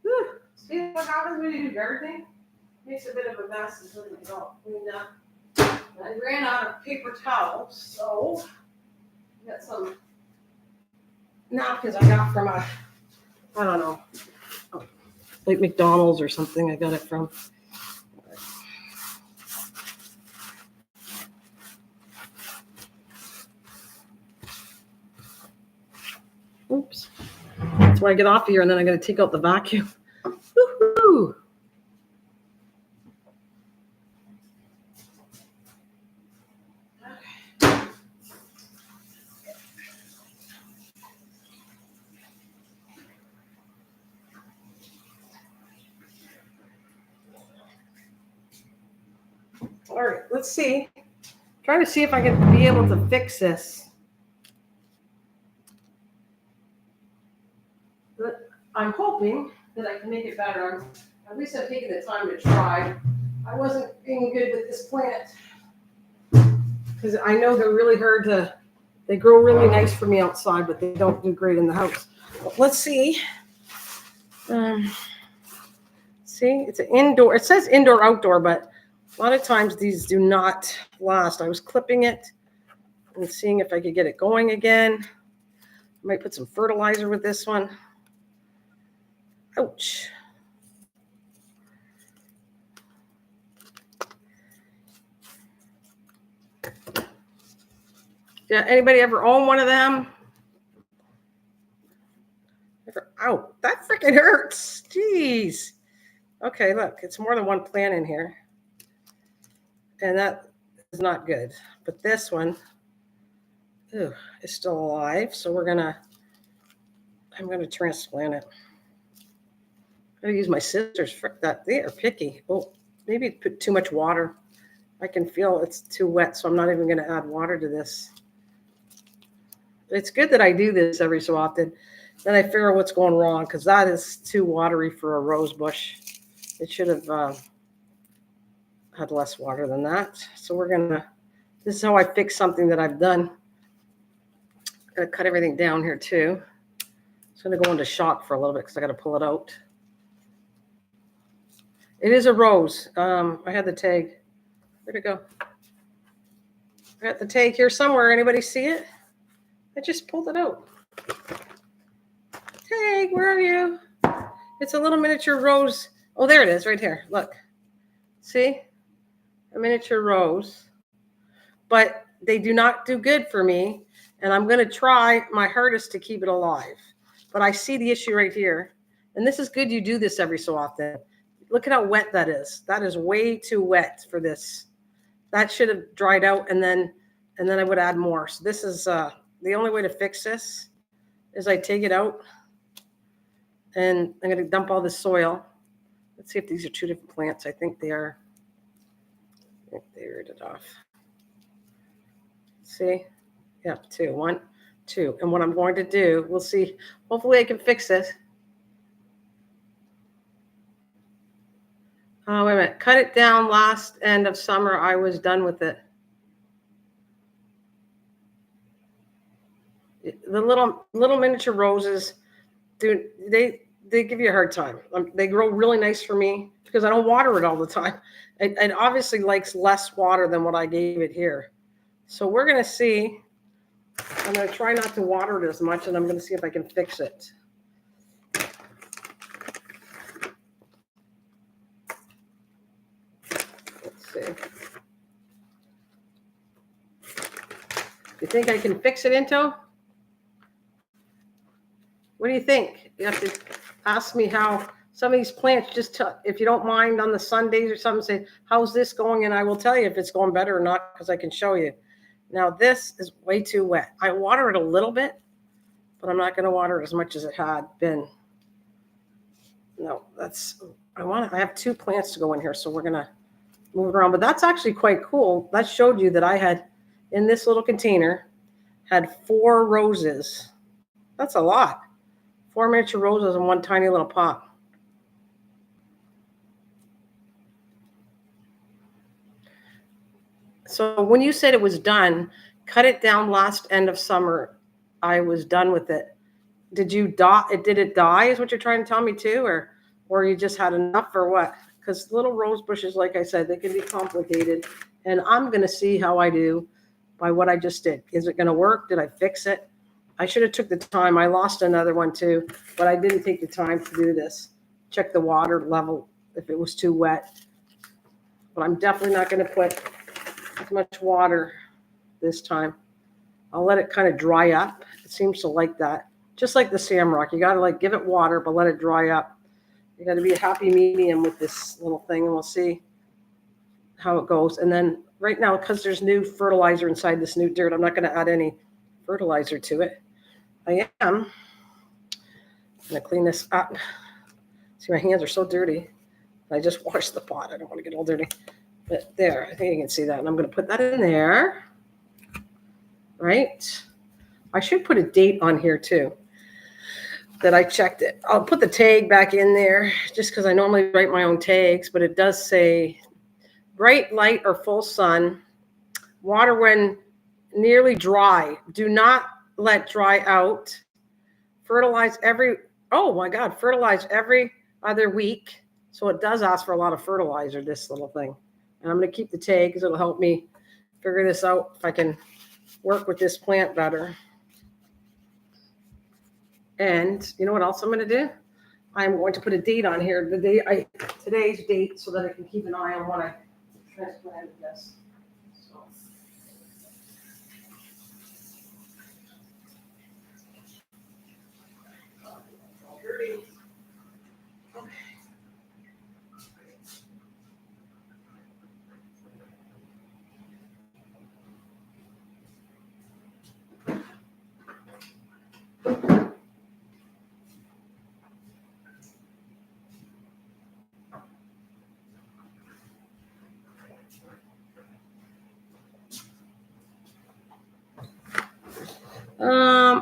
Whew. See what happens when you do gardening? Makes a bit of a mess until you don't clean up. I ran out of paper towels, so I got some napkins I got from I don't know, like McDonald's or something. I got it from. Oops. That's why I get off of here, and then I got to take out the vacuum. Woohoo! All right, let's see. Trying to see if I can be able to fix this. But I'm hoping that I can make it better. At least I'm taking the time to try. I wasn't being good with this plant because I know they're really hard to. They grow really nice for me outside, but they don't do great in the house. But let's see. See, it's an indoor. It says indoor, outdoor, but a lot of times these do not last. I was clipping it and seeing if I could get it going again. I might put some fertilizer with this one. Ouch. Yeah, anybody ever own one of them? Ow, that freaking hurts. Jeez. Okay, look, it's more than one plant in here. And that is not good. But this one, ooh, is still alive. So I'm gonna transplant it. I'm gonna use my scissors for that. They are picky. Oh, maybe put too much water. I can feel it's too wet, so I'm not even gonna add water to this. It's good that I do this every so often. Then I figure out what's going wrong because that is too watery for a rose bush. It should have had less water than that. So this is how I fix something that I've done. I'm gonna cut everything down here too. It's gonna go into shock for a little bit because I gotta pull it out. It is a rose. I had the tag. Where'd it go? I got the tag here somewhere. Anybody see it? I just pulled it out. Tag, where are you? It's a little miniature rose. Oh, there it is, right here. Look. See? A miniature rose. But they do not do good for me. And I'm going to try my hardest to keep it alive. But I see the issue right here. And this is good you do this every so often. Look at how wet that is. That is way too wet for this. That should have dried out and then I would add more. So this is the only way to fix this is I take it out and I'm going to dump all the soil. Let's see if these are two different plants. I think they are. I think they read it off. See? Yeah, two. 1, 2. And what I'm going to do, we'll see. Hopefully I can fix it. Oh, wait a minute. Cut it down last end of summer. I was done with it. The little miniature roses, dude, they give you a hard time. They grow really nice for me because I don't water it all the time. It obviously likes less water than what I gave it here. So we're going to see. I'm going to try not to water it as much, and I'm going to see if I can fix it. Let's see. You think I can fix it, Into? What do you think? You have to ask me how some of these plants, if you don't mind on the Sundays or something, say, how's this going? And I will tell you if it's going better or not because I can show you. Now, this is way too wet. I water it a little bit, but I'm not going to water it as much as it had been. No, I have 2 plants to go in here, so we're going to move it around. But that's actually quite cool. That showed you that I had, in this little container, had 4 roses. That's a lot. 4 miniature roses in one tiny little pot. So when you said it was done, cut it down last end of summer. I was done with it. Did it die is what you're trying to tell me too? Or you just had enough or what? Because little rose bushes, like I said, they can be complicated. And I'm going to see how I do by what I just did. Is it going to work? Did I fix it? I should have took the time. I lost another one too, but I didn't take the time to do this. Check the water level if it was too wet. But I'm definitely not going to put as much water this time. I'll let it kind of dry up. It seems to like that. Just like the Samrock. You got to give it water, but let it dry up. You got to be a happy medium with this little thing, and we'll see how it goes. And then right now, because there's new fertilizer inside this new dirt, I'm not going to add any fertilizer to it. I am going to clean this up. See, my hands are so dirty. I just washed the pot. I don't want to get all dirty. But there, I think you can see that. And I'm going to put that in there. Right? I should put a date on here too that I checked it. I'll put the tag back in there just because I normally write my own tags, but it does say bright light or full sun, water when nearly dry. Do not let dry out. Fertilize every other week. So it does ask for a lot of fertilizer, this little thing. And I'm going to keep the tag because it'll help me figure this out if I can work with this plant better. And you know what else I'm going to do? I'm going to put a date on here, today's date, so that I can keep an eye on when I transplanted this. So.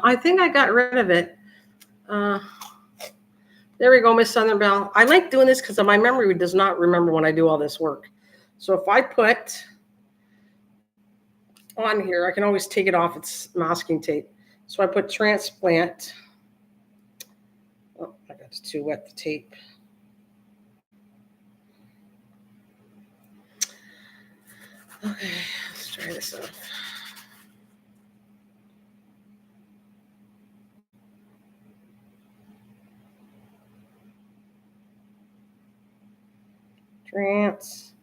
I think I got rid of it. There we go, Miss Southern Belle. I like doing this because my memory does not remember when I do all this work. So if I put on here, I can always take it off. It's masking tape. So I put transplant. Oh, I got too wet, the tape. Okay, let's try this out. Transplanted.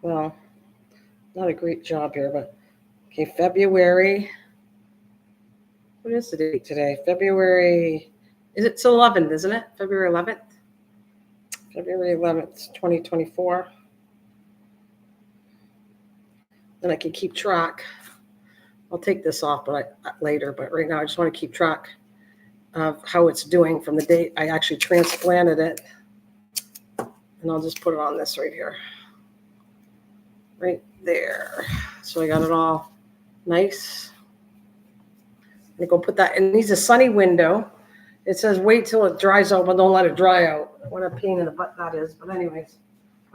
Well, not a great job here, but okay, February. What is the date today? February, it's 11th, isn't it? February 11th? February 11th, 2024. Then I can keep track. I'll take this off later, but right now I just want to keep track of how it's doing from the date I actually transplanted it. And I'll just put it on this right here. Right there. So I got it all nice. I'm going to go put that, and needs a sunny window. It says wait till it dries out, but don't let it dry out. What a pain in the butt that is. But anyways,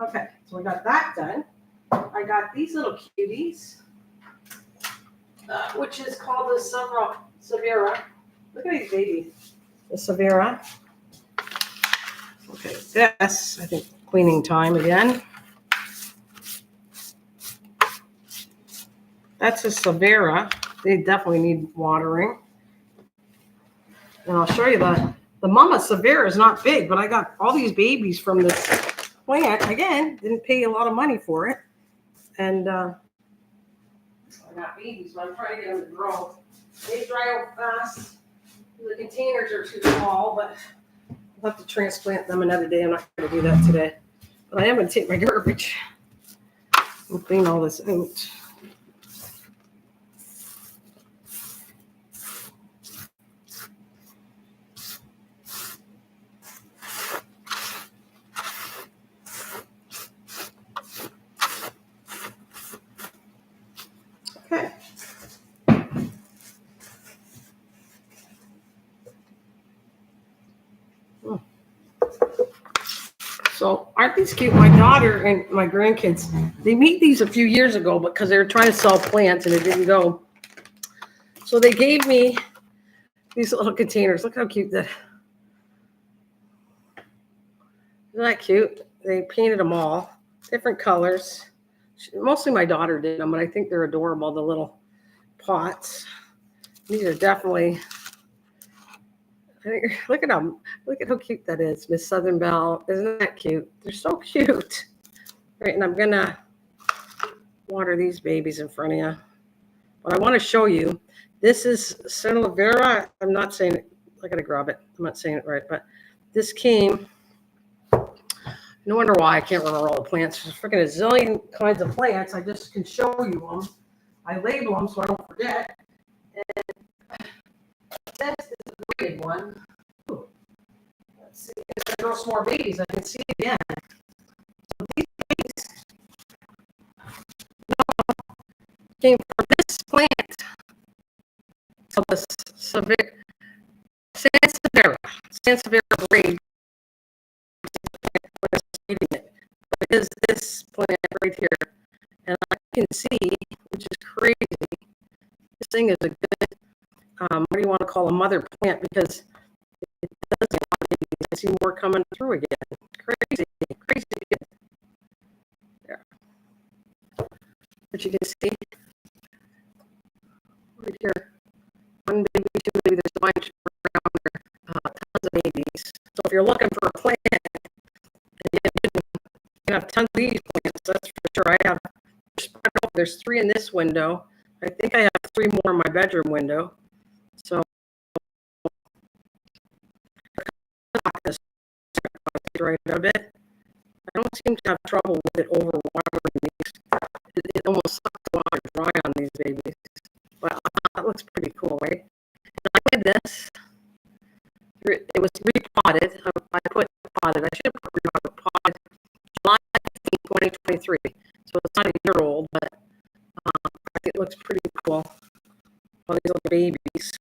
okay, so we got that done. I got these little cuties, which is called the Savera. Look at these babies. The Savera. Okay, this, I think, cleaning time again. That's a Savera. They definitely need watering. And I'll show you the Mama Savera is not big, but I got all these babies from this plant. Again, didn't pay a lot of money for it. And I got babies, but I'm trying to get them to grow. They dry out fast. The containers are too small, but I'll have to transplant them another day. I'm not going to do that today. But I am going to take my garbage and clean all this out. Okay. So aren't these cute? My daughter and my grandkids, they made these a few years ago because they were trying to sell plants and it didn't go. So they gave me these little containers. Look how cute that. Isn't that cute? They painted them all different colors. Mostly my daughter did them, but I think they're adorable, the little pots. These are definitely, look at them. Look at how cute that is, Miss Southern Belle. Isn't that cute? They're so cute. Right, and I'm going to water these babies in front of you. But I want to show you. This is Savera. I'm not saying it. I got to grab it. I'm not saying it right, but this came. No wonder why I can't remember all the plants. There's freaking a zillion kinds of plants. I just can show you them. I label them so I don't forget. And this is the graded one. Ooh. Let's see. If I grow some more babies, I can see it again. So these babies came from this plant. So the Sansevieria grade. It. But it is this plant right here. And I can see, which is crazy, this thing is a good, what do you want to would call a mother plant because it does. I see more coming through again. Crazy, crazy. There. But you can see right here, one baby, two baby. There's a bunch around there, tons of babies. So if you're looking for a plant, you have tons of these plants. That's for sure. I have. There's 3 in this window. I think I have 3 more in my bedroom window. So this right a bit. I don't seem to have trouble with it overwatering these. It almost sucks the water dry on these babies. But that looks pretty cool, right? And I did this. It was repotted. I put potted. I should have put potted July 15, 2023. So it's not a year old, but I think it looks pretty cool. All these little babies.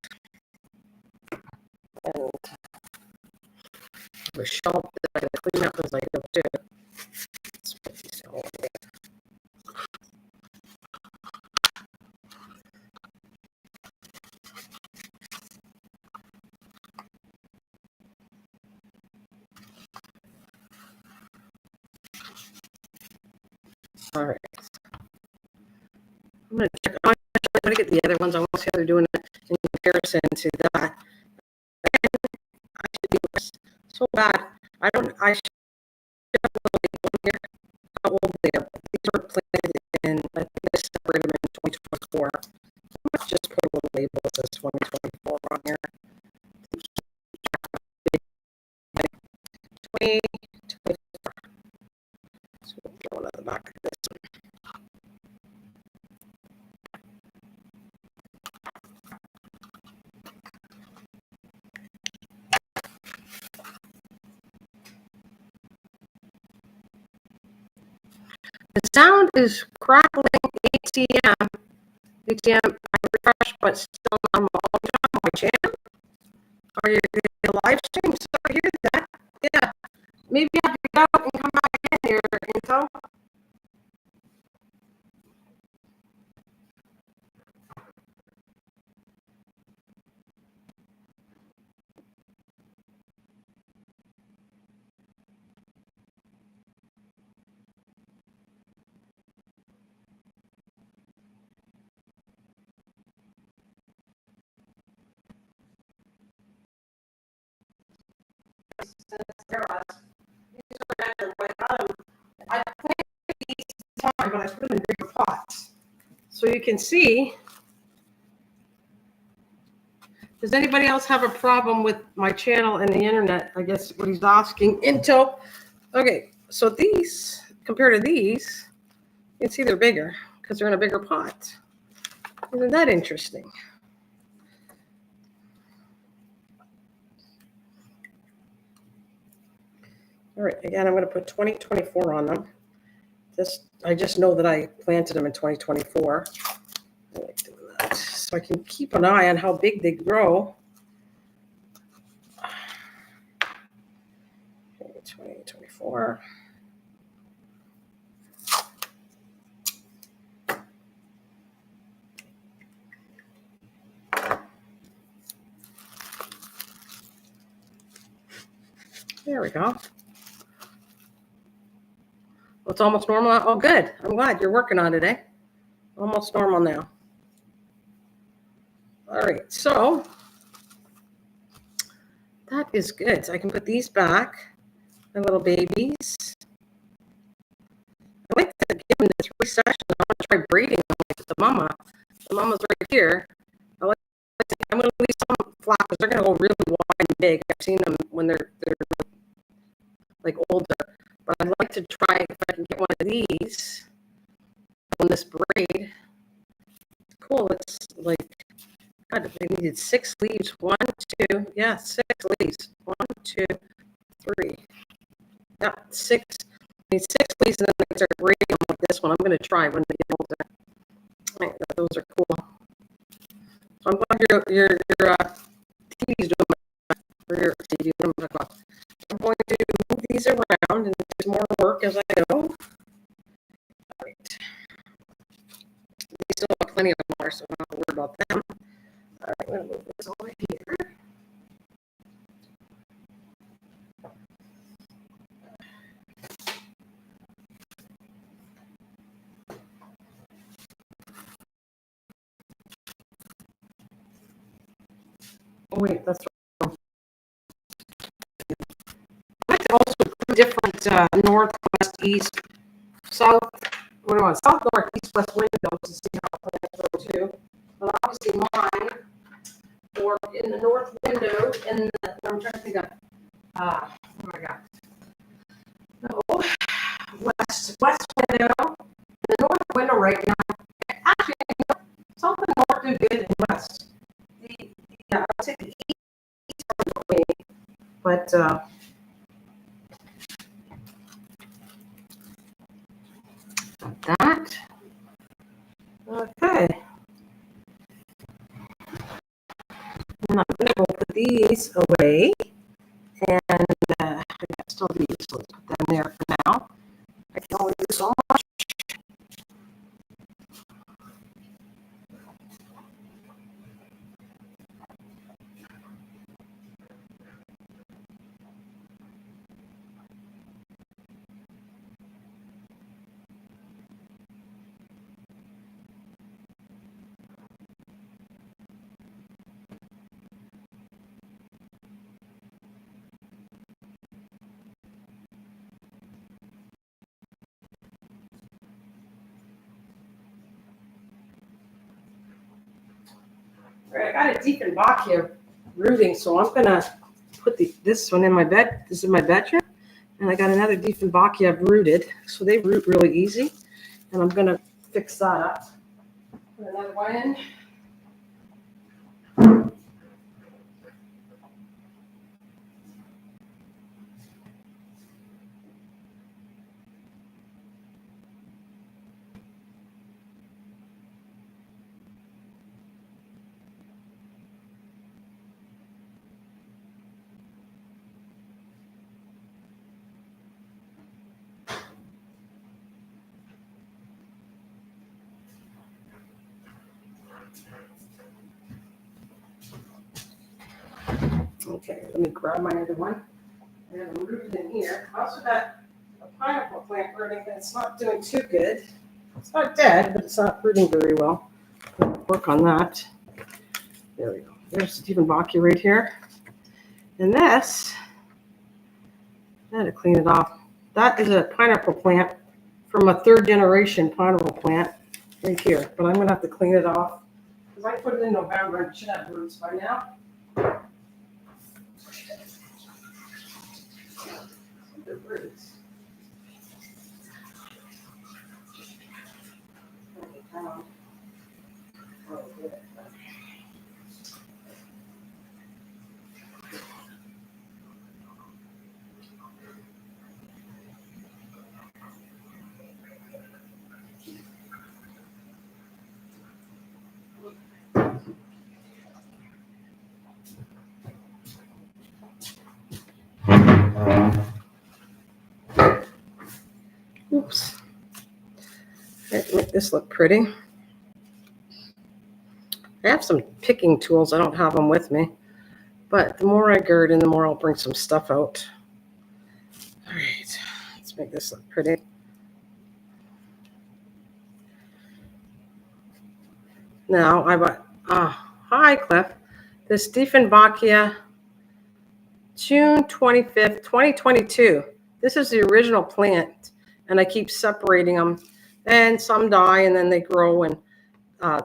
And the shelf that I gotta clean up as I go too. Let's put these all away. All right. I'm gonna get the other ones. I want to see how they're doing it in comparison to that. I should do this so bad. I should have a label here how old they are. These were planted in, I think I separated them in 2024. Let's just put a little label that says 2024 on here. 2024. So we'll throw it on the back of this one. The sound is crackling ATM. ATM, I refresh, but still not on my channel. Are you in the live stream? Sorry to hear that. Yeah. Maybe I have to go out and come back in here, Info. I planted these time, but I put them in bigger pots. So you can see. Does anybody else have a problem with my channel and the internet? I guess what he's asking. Intel. Okay, so these, compared to these, you can see they're bigger because they're in a bigger pot. Isn't that interesting? All right, again, I'm going to put 2024 on them. I just know that I planted them in 2024. I like doing that. So I can keep an eye on how big they grow. Okay, 2024. There we go. Well, it's almost normal. Oh, good. I'm glad you're working on it, eh? Almost normal now. All right, so that is good. So I can put these back, my little babies. I like to give them the 3 sessions. I want to try breeding them like the mama. The mama's right here. I'm going to leave some flat because they're going to go really wide and big. I've seen them when they're like older. But I'd like to try if I can get one of these on this braid. Cool. It's like, God, they needed 6 leaves. 1, 2, yeah, 6 leaves. 1, 2, 3. Yeah, 6. I need 6 leaves, and then I start braiding them like this one. I'm going to try when they get older. Right, those are cool. So I'm glad your TV's doing my, or your TV. I'm going to move these around, and there's more work as I go. All right. They still have plenty of water, so I'm not worried about them. All right, I'm going to move this over here. Oh, wait, that's right. I like to also put different north, west, east, south, what do I want? South, north, east, west windows to see how plants grow too. But obviously mine, or in the north window, and I'm trying to think of, what do I got? Oh, west window, the north window right now. Actually, something north do good in west. I'll take the east away, but that. Okay. And I'm going to go put these away. And I got still these, so let's put them there for now. I can only do so much. All right, I got a Dieffenbachia rooting, so I'm gonna put this one in my bed. This is my bedroom, and I got another Dieffenbachia rooted, so they root really easy. And I'm gonna fix that up. Put another one in. Okay, let me grab my other one. I have them rooted in here. I also got a pineapple plant rooting that's not doing too good. It's not dead, but it's not rooting very well. Work on that. There we go. There's the Dieffenbachia right here. And this, I had to clean it off. That is a pineapple plant from a third generation pineapple plant right here. But I'm going to have to clean it off because I put it in November and it should have roots by now. The roots. Oh, good. Oops. Make this look pretty. I have some picking tools. I don't have them with me. But the more I garden, the more I'll bring some stuff out. All right. Let's make this look pretty. Now I bought, hi Cliff. This Dieffenbachia, June 25th, 2022. This is the original plant. And I keep separating them. And some die and then they grow. And I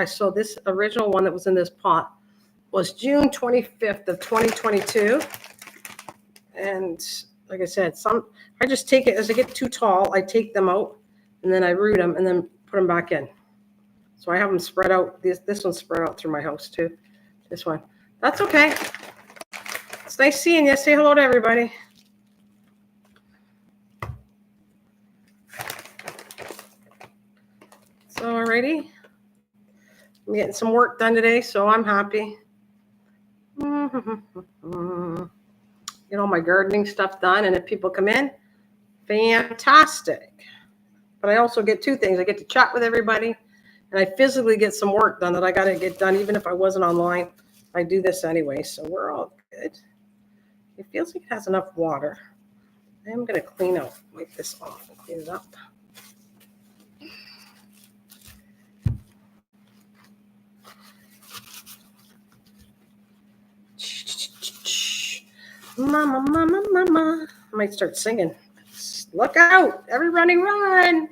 saw this original one that was in this pot was June 25th of 2022. And like I said, I just take it as they get too tall. I take them out and then I root them and then put them back in. So I have them spread out. This one's spread out through my house too. This one. That's okay. It's nice seeing you. Say hello to everybody. So alrighty. I'm getting some work done today, so I'm happy. Get all my gardening stuff done, and if people come in, fantastic. But I also get two things. I get to chat with everybody, and I physically get some work done that I got to get done, even if I wasn't online. I do this anyway, so we're all good. It feels like it has enough water. I'm going to wipe this off and clean it up. Mama, mama, mama. I might start singing. Look out, everybody run.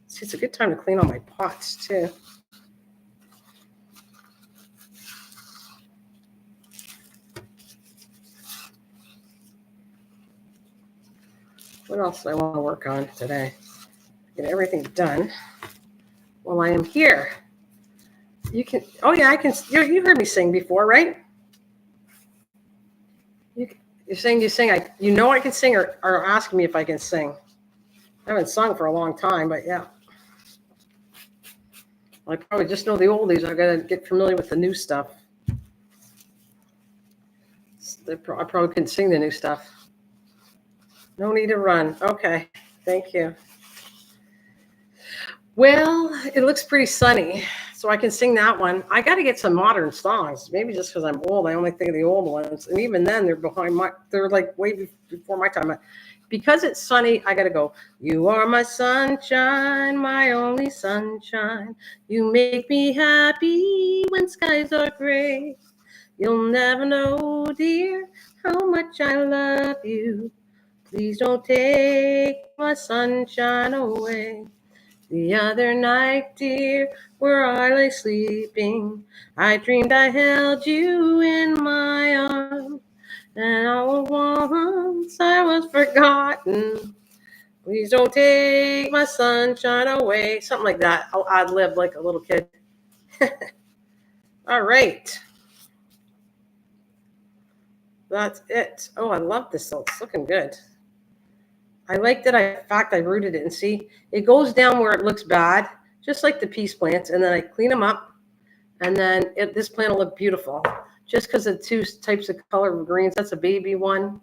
See, it's a good time to clean all my pots too. What else do I want to work on today? Get everything done while I am here. You can, oh yeah, I can, you heard me sing before, right? You're saying you sing, you know I can sing, or asking me if I can sing. I haven't sung for a long time, but yeah. I probably just know the oldies. I gotta get familiar with the new stuff. I probably couldn't sing the new stuff. No need to run. Okay, thank you. Well, it looks pretty sunny, so I can sing that one. I got to get some modern songs. Maybe just because I'm old, I only think of the old ones, and even then, they're like way before my time. Because it's sunny, I got to go. You are my sunshine, my only sunshine. You make me happy when skies are gray. You'll never know, dear, how much I love you. Please don't take my sunshine away. The other night, dear, where I lay sleeping, I dreamed I held you in my arms, and all at once I was forgotten. Please don't take my sunshine away. Something like that. I'll ad-lib like a little kid. All right. That's it. Oh, I love this though. It's looking good. I like that in fact, I rooted it, and see, it goes down where it looks bad, just like the peace plants, and then I clean them up, and then this plant will look beautiful, just because of two types of color of greens. That's a baby one,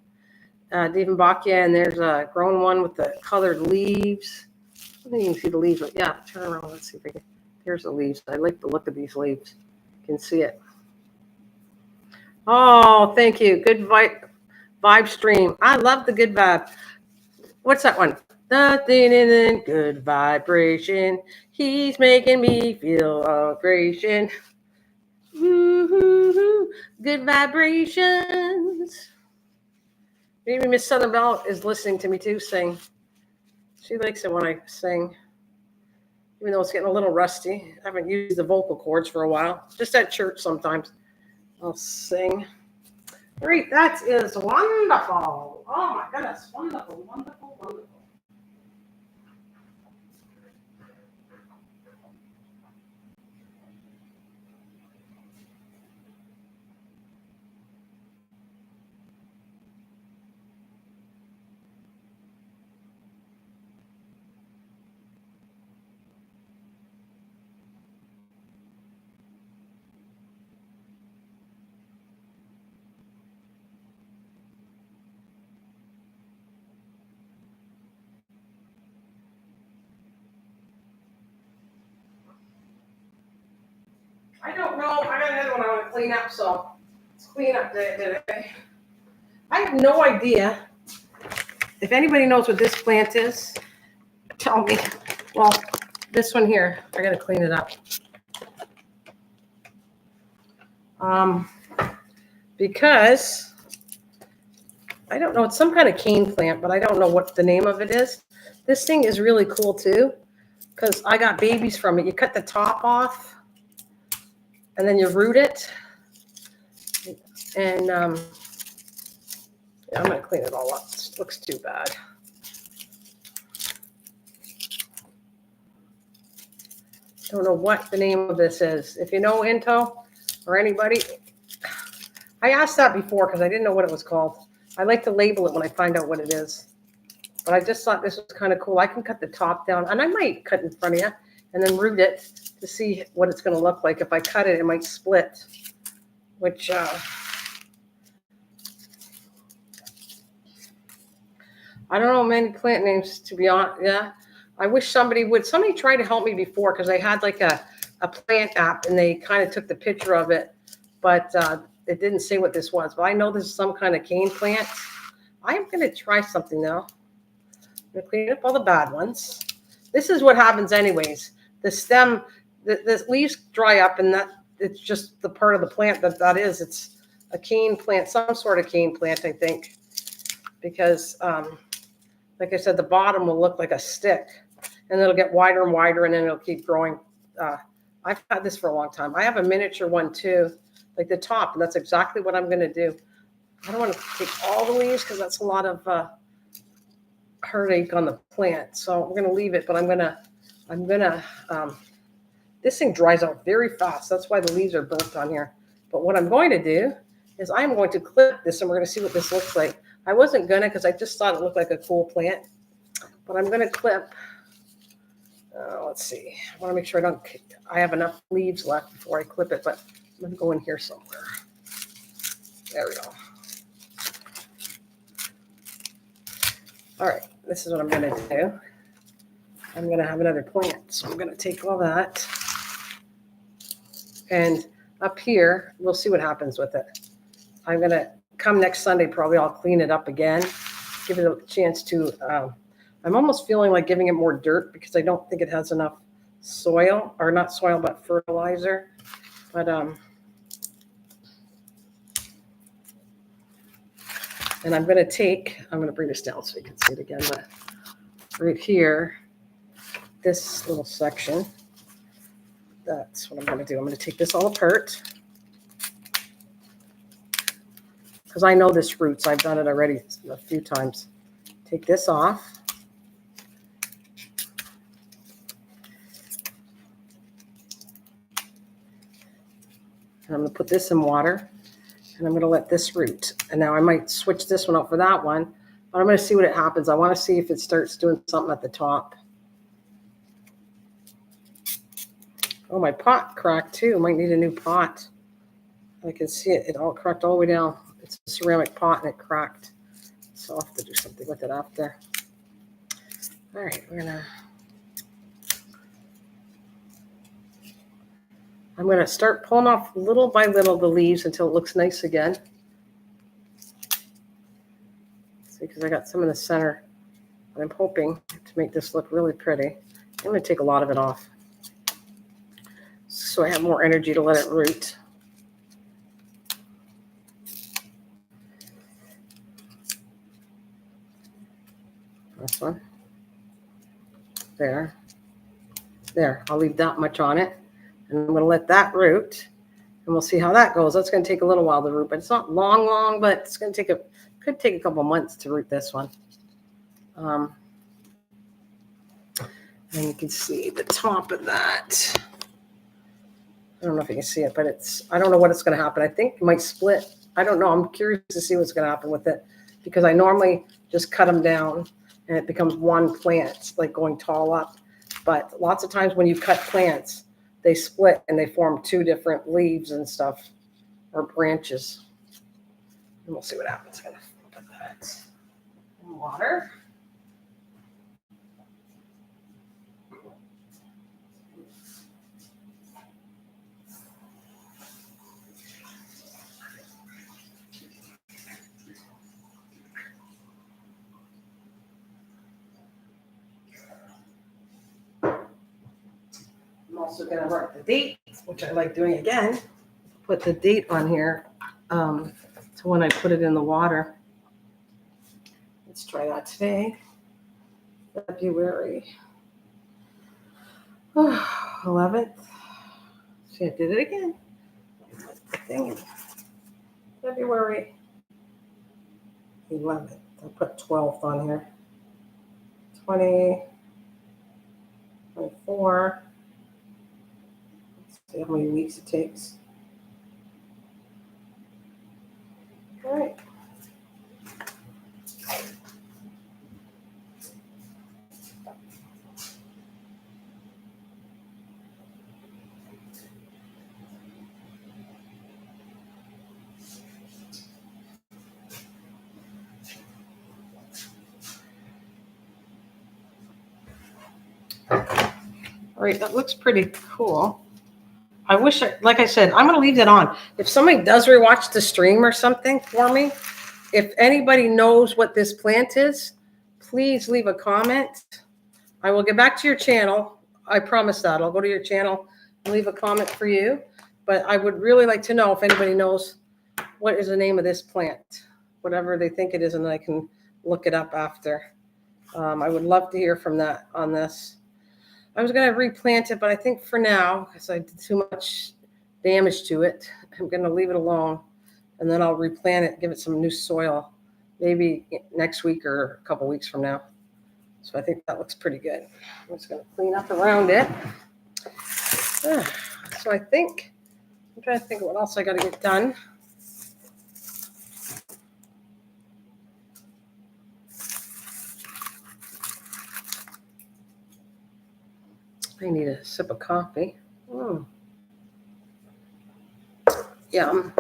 Diefenbachia, and there's a grown one with the colored leaves. I don't think you can see the leaves, but yeah, turn around, let's see if I can. Here's the leaves. I like the look of these leaves. You can see it. Oh, thank you. Good vibe stream. I love the good vibe. What's that one? Nothing in good vibration. He's making me feel vibration. Woo-hoo-hoo. Good vibrations. Maybe Miss Southern Belle is listening to me too sing. She likes it when I sing, even though it's getting a little rusty. I haven't used the vocal cords for a while. Just at church sometimes I'll sing. Great, that is wonderful. Oh my goodness, wonderful, wonderful, wonderful. I don't know. I got another one I want to clean up, so it's clean up day today. I have no idea. If anybody knows what this plant is, tell me. Well, this one here, I got to clean it up. Because I don't know. It's some kind of cane plant, but I don't know what the name of it is. This thing is really cool too, because I got babies from it. You cut the top off, and then you root it. And yeah, I'm going to clean it all up. It looks too bad. Don't know what the name of this is. If you know Into or anybody, I asked that before because I didn't know what it was called. I like to label it when I find out what it is. But I just thought this was kind of cool. I can cut the top down, and I might cut in front of you and then root it to see what it's going to look like. If I cut it, it might split, which I don't know many plant names, to be honest. Yeah, I wish somebody would. Somebody tried to help me before because I had like a plant app, and they kind of took the picture of it, but it didn't say what this was. But I know this is some kind of cane plant. I am going to try something now. I'm going to clean up all the bad ones. This is what happens anyways. The stem, the leaves dry up, and it's just the part of the plant that is. It's a cane plant, some sort of cane plant, I think, because like I said, the bottom will look like a stick, and it'll get wider and wider, and then it'll keep growing. I've had this for a long time. I have a miniature one too, like the top, and that's exactly what I'm going to do. I don't want to take all the leaves because that's a lot of heartache on the plant. So we're going to leave it, but I'm gonna, this thing dries out very fast. That's why the leaves are burnt on here. But what I'm going to do is I'm going to clip this, and we're going to see what this looks like. I wasn't gonna because I just thought it looked like a cool plant, but I'm gonna clip. Let's see. I want to make sure I have enough leaves left before I clip it, but I'm gonna go in here somewhere. There we go. All right, this is what I'm gonna do. I'm gonna have another plant, so I'm gonna take all that, and up here we'll see what happens with it. I'm gonna come next Sunday, probably I'll clean it up again, give it a chance to, I'm almost feeling like giving it more dirt because I don't think it has enough soil, or not soil, but fertilizer. But, and I'm going to bring this down so you can see it again, but right here, this little section, that's what I'm going to do. I'm going to take this all apart, because I know this roots. I've done it already a few times. Take this off. And I'm going to put this in water, and I'm going to let this root. And now I might switch this one out for that one, but I'm going to see what happens. I want to see if it starts doing something at the top. Oh, my pot cracked too. Might need a new pot. I can see it. It all cracked all the way down. It's a ceramic pot and it cracked. So I'll have to do something with it after. All right, I'm gonna start pulling off little by little the leaves until it looks nice again. See, because I got some in the center. I'm hoping to make this look really pretty. I'm gonna take a lot of it off so I have more energy to let it root. This one. There. I'll leave that much on it. And I'm going to let that root. And we'll see how that goes. That's going to take a little while to root. But it's not long, but it's going to could take a couple months to root this one. And you can see the top of that. I don't know if you can see it, but I don't know what it's going to happen. I think it might split. I don't know. I'm curious to see what's going to happen with it, because I normally just cut them down and it becomes one plant, like going tall up. But lots of times when you cut plants, they split and they form two different leaves and stuff, or branches. And we'll see what happens. I'm going to put that in water. I'm also going to mark the date, which I like doing again. Put the date on here to when I put it in the water. Let's try that today. February 11th. See, I did it again. February 11th. I'll put 12th on here. 20, 24. See how many weeks it takes. All right. All right, that looks pretty cool. I wish, like I said, I'm going to leave that on. If somebody does rewatch the stream or something for me, if anybody knows what this plant is, please leave a comment. I will get back to your channel. I promise that. I'll go to your channel and leave a comment for you. But But I would really like to know if anybody knows what is the name of this plant, whatever they think it is, and I can look it up after. I would love to hear from that on this. I was going to replant it, but I think for now, because I did too much damage to it, I'm going to leave it alone, and then I'll replant it, give it some new soil, maybe next week or a couple weeks from now. So I think that looks pretty good. I'm just going to clean up around it. So I think, I'm trying to think of what else I got to get done. I need a sip of coffee. Yum.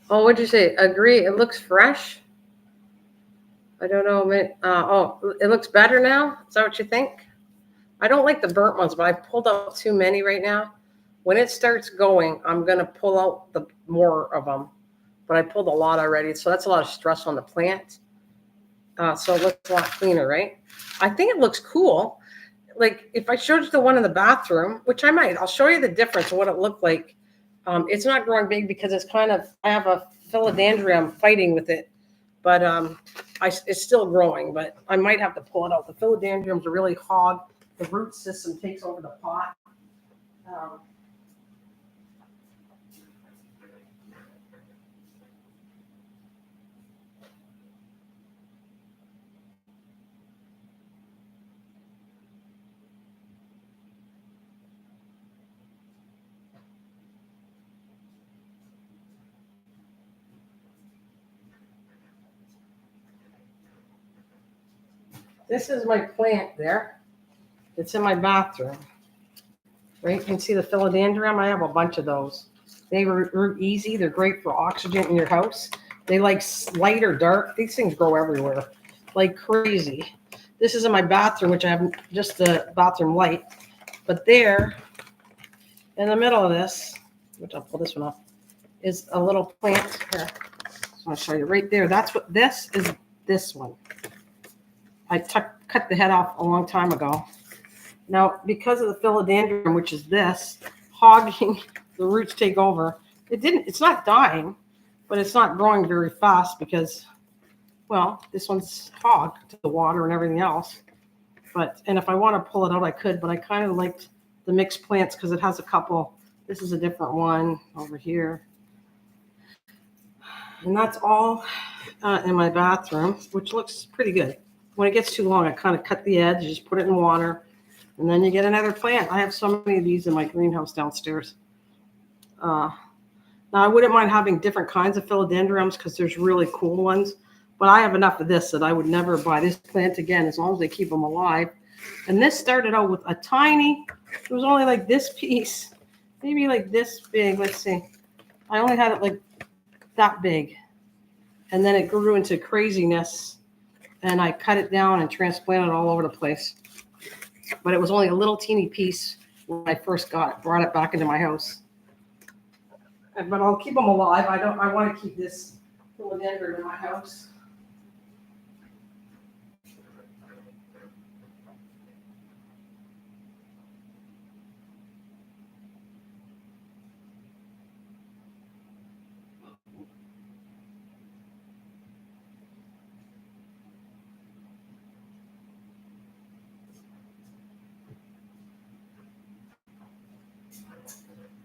Oh, what'd you say? Agree. It looks fresh. I don't know. Oh, it looks better now. Is that what you think? I don't like the burnt ones, but I pulled out too many right now. When it starts going, I'm going to pull out the more of them. But I pulled a lot already, so that's a lot of stress on the plant. So it looks a lot cleaner, right? I think it looks cool. Like if I showed you the one in the bathroom, which I might, I'll show you the difference of what it looked like. It's not growing big because it's kind of, I have a philodendron fighting with it, but it's still growing, but I might have to pull it out. The philodendrons are really hog. The root system takes over the pot. This is my plant there. It's in my bathroom. Right? You can see the philodendron. I have a bunch of those. They root easy. They're great for oxygen in your house. They like light or dark. These things grow everywhere like crazy. This is in my bathroom, which I have just the bathroom light. But there, in the middle of this, which I'll pull this one off, is a little plant. Here, so I'll show you right there. That's what this is. This one. I cut the head off a long time ago. Now, because of the philodendron, which is this, hogging, the roots take over. It's not dying, but it's not growing very fast because, well, this one's hogged to the water and everything else. And if I want to pull it out, I could, but I kind of liked the mixed plants because it has a couple. This is a different one over here. And that's all in my bathroom, which looks pretty good. When it gets too long, I kind of cut the edge, just put it in water, and then you get another plant. I have so many of these in my greenhouse downstairs. Now, I wouldn't mind having different kinds of philodendrons because there's really cool ones, but I have enough of this that I would never buy this plant again as long as they keep them alive. And this started out with a tiny, it was only like this piece, maybe like this big. Let's see. I only had it like that big. And then it grew into craziness. And I cut it down and transplanted it all over the place. But it was only a little teeny piece when I first brought it back into my house. But I'll keep them alive. I want to keep this philodendron in my house.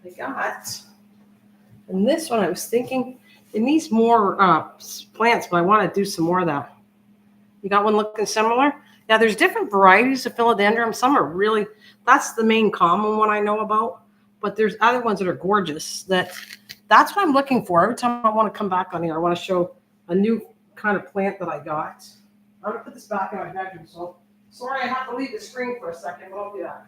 I got. And this one, I was thinking, it needs more plants, but I want to do some more of that. You got one looking similar? Yeah, there's different varieties of philodendron. Some are really, that's the main common one I know about. But there's other ones that are gorgeous. That's what I'm looking for. Every time I want to come back on here, I want to show a new kind of plant that I got. I'm going to put this back in my bedroom. So sorry I have to leave the screen for a second, but I'll do that.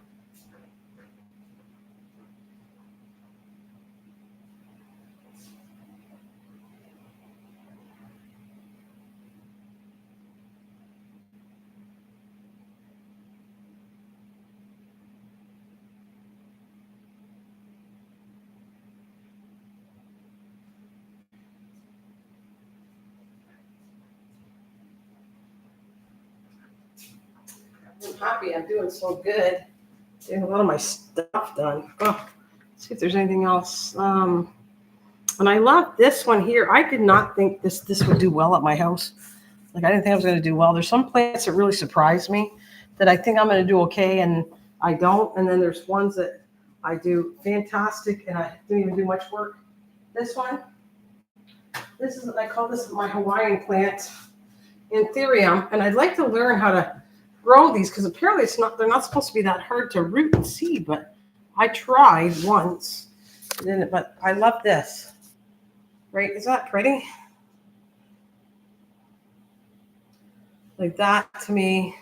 happy I'm doing so good. Getting a lot of my stuff done. Oh, let's see if there's anything else. And I love this one here. I did not think this would do well at my house. Like, I didn't think I was going to do well. There's some plants that really surprise me that I think I'm going to do okay, and I don't. And then there's ones that I do fantastic, and I didn't even do much work. This one, I call this my Hawaiian plant, Anthurium, and I'd like to learn how to grow these because apparently they're not supposed to be that hard to root and seed, but I tried once. But I love this. Right? Is that pretty? Like that to me,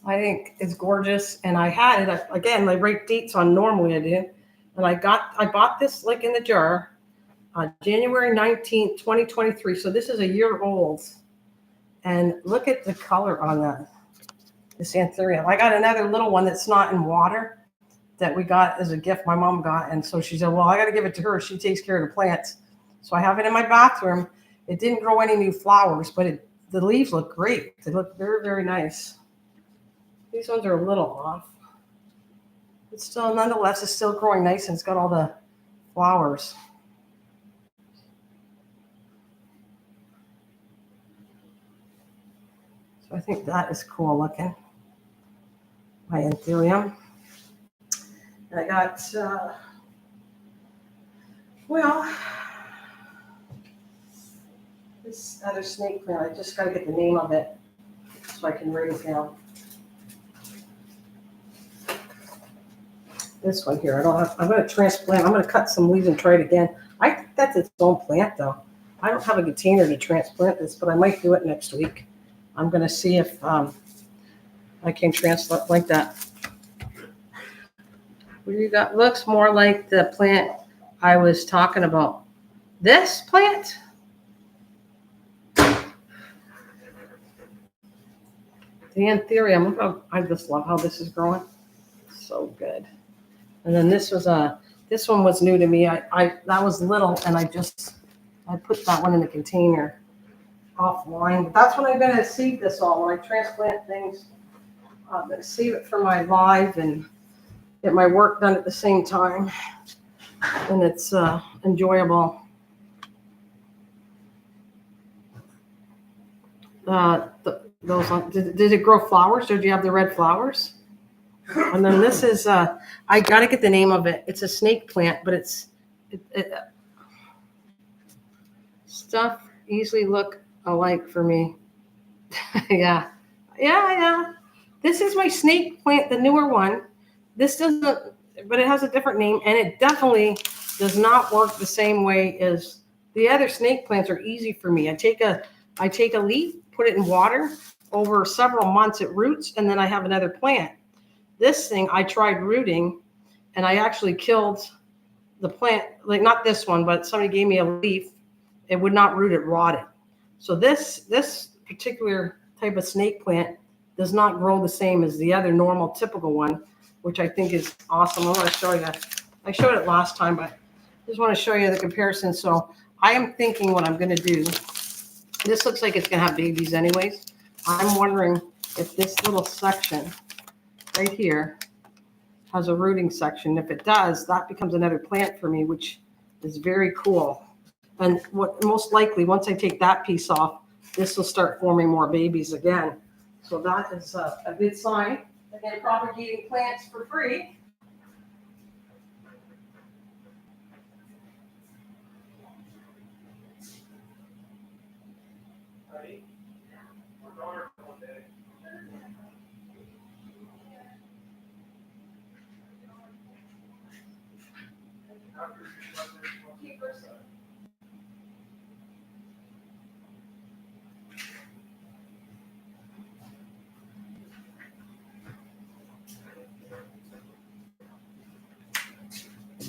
I think is gorgeous. And I had it again. I write dates on normally I do, and I bought this like in the jar, January 19th, 2023. So this is a year old, and look at the color on that. This Anthurium. I got another little one that's not in water that we got as a gift. My mom got, and so she said, "Well, I got to give it to her. She takes care of the plants." So I have it in my bathroom. It didn't grow any new flowers, but the leaves look great. They look very, very nice. These ones are a little off. But still, nonetheless, it's still growing nice and it's got all the flowers. So I think that is cool looking. My Anthurium. And I got, this other snake plant. I just got to get the name of it so I can write it down. This one here, I'm going to transplant. I'm going to cut some leaves and try it again. I think that's its own plant though. I don't have a container to transplant this, but I might do it next week. I'm going to see if I can transplant like that. What do you got? Looks more like the plant I was talking about. This plant? The Anthurium. Look I just love how this is growing. So good. And then this one was new to me. That was little, and I put that one in the container offline. But that's when I'm going to seed this all. When I transplant things, I'm going to save it for my live and get my work done at the same time. And it's enjoyable. Did it grow flowers? Did you have the red flowers? And then this is, I got to get the name of it. It's a snake plant, but stuff easily look alike for me. Yeah. This is my snake plant, the newer one. This doesn't, but it has a different name, and it definitely does not work the same way as the other snake plants are easy for me. I take a leaf, put it in water. Over several months, it roots, and then I have another plant. This thing I tried rooting, and I actually killed the plant. Like not this one, but somebody gave me a leaf. It would not root; it rotted. So this particular type of snake plant does not grow the same as the other normal, typical one, which I think is awesome. I want to show you. I showed it last time, but I just want to show you the comparison. So I am thinking what I'm going to do. This looks like it's going to have babies anyways. I'm wondering if this little section right here has a rooting section. If it does, that becomes another plant for me, which is very cool. And what most likely, once I take that piece off, this will start forming more babies again. So that is a good sign. Again, propagating plants for free. Ready? We're going one day.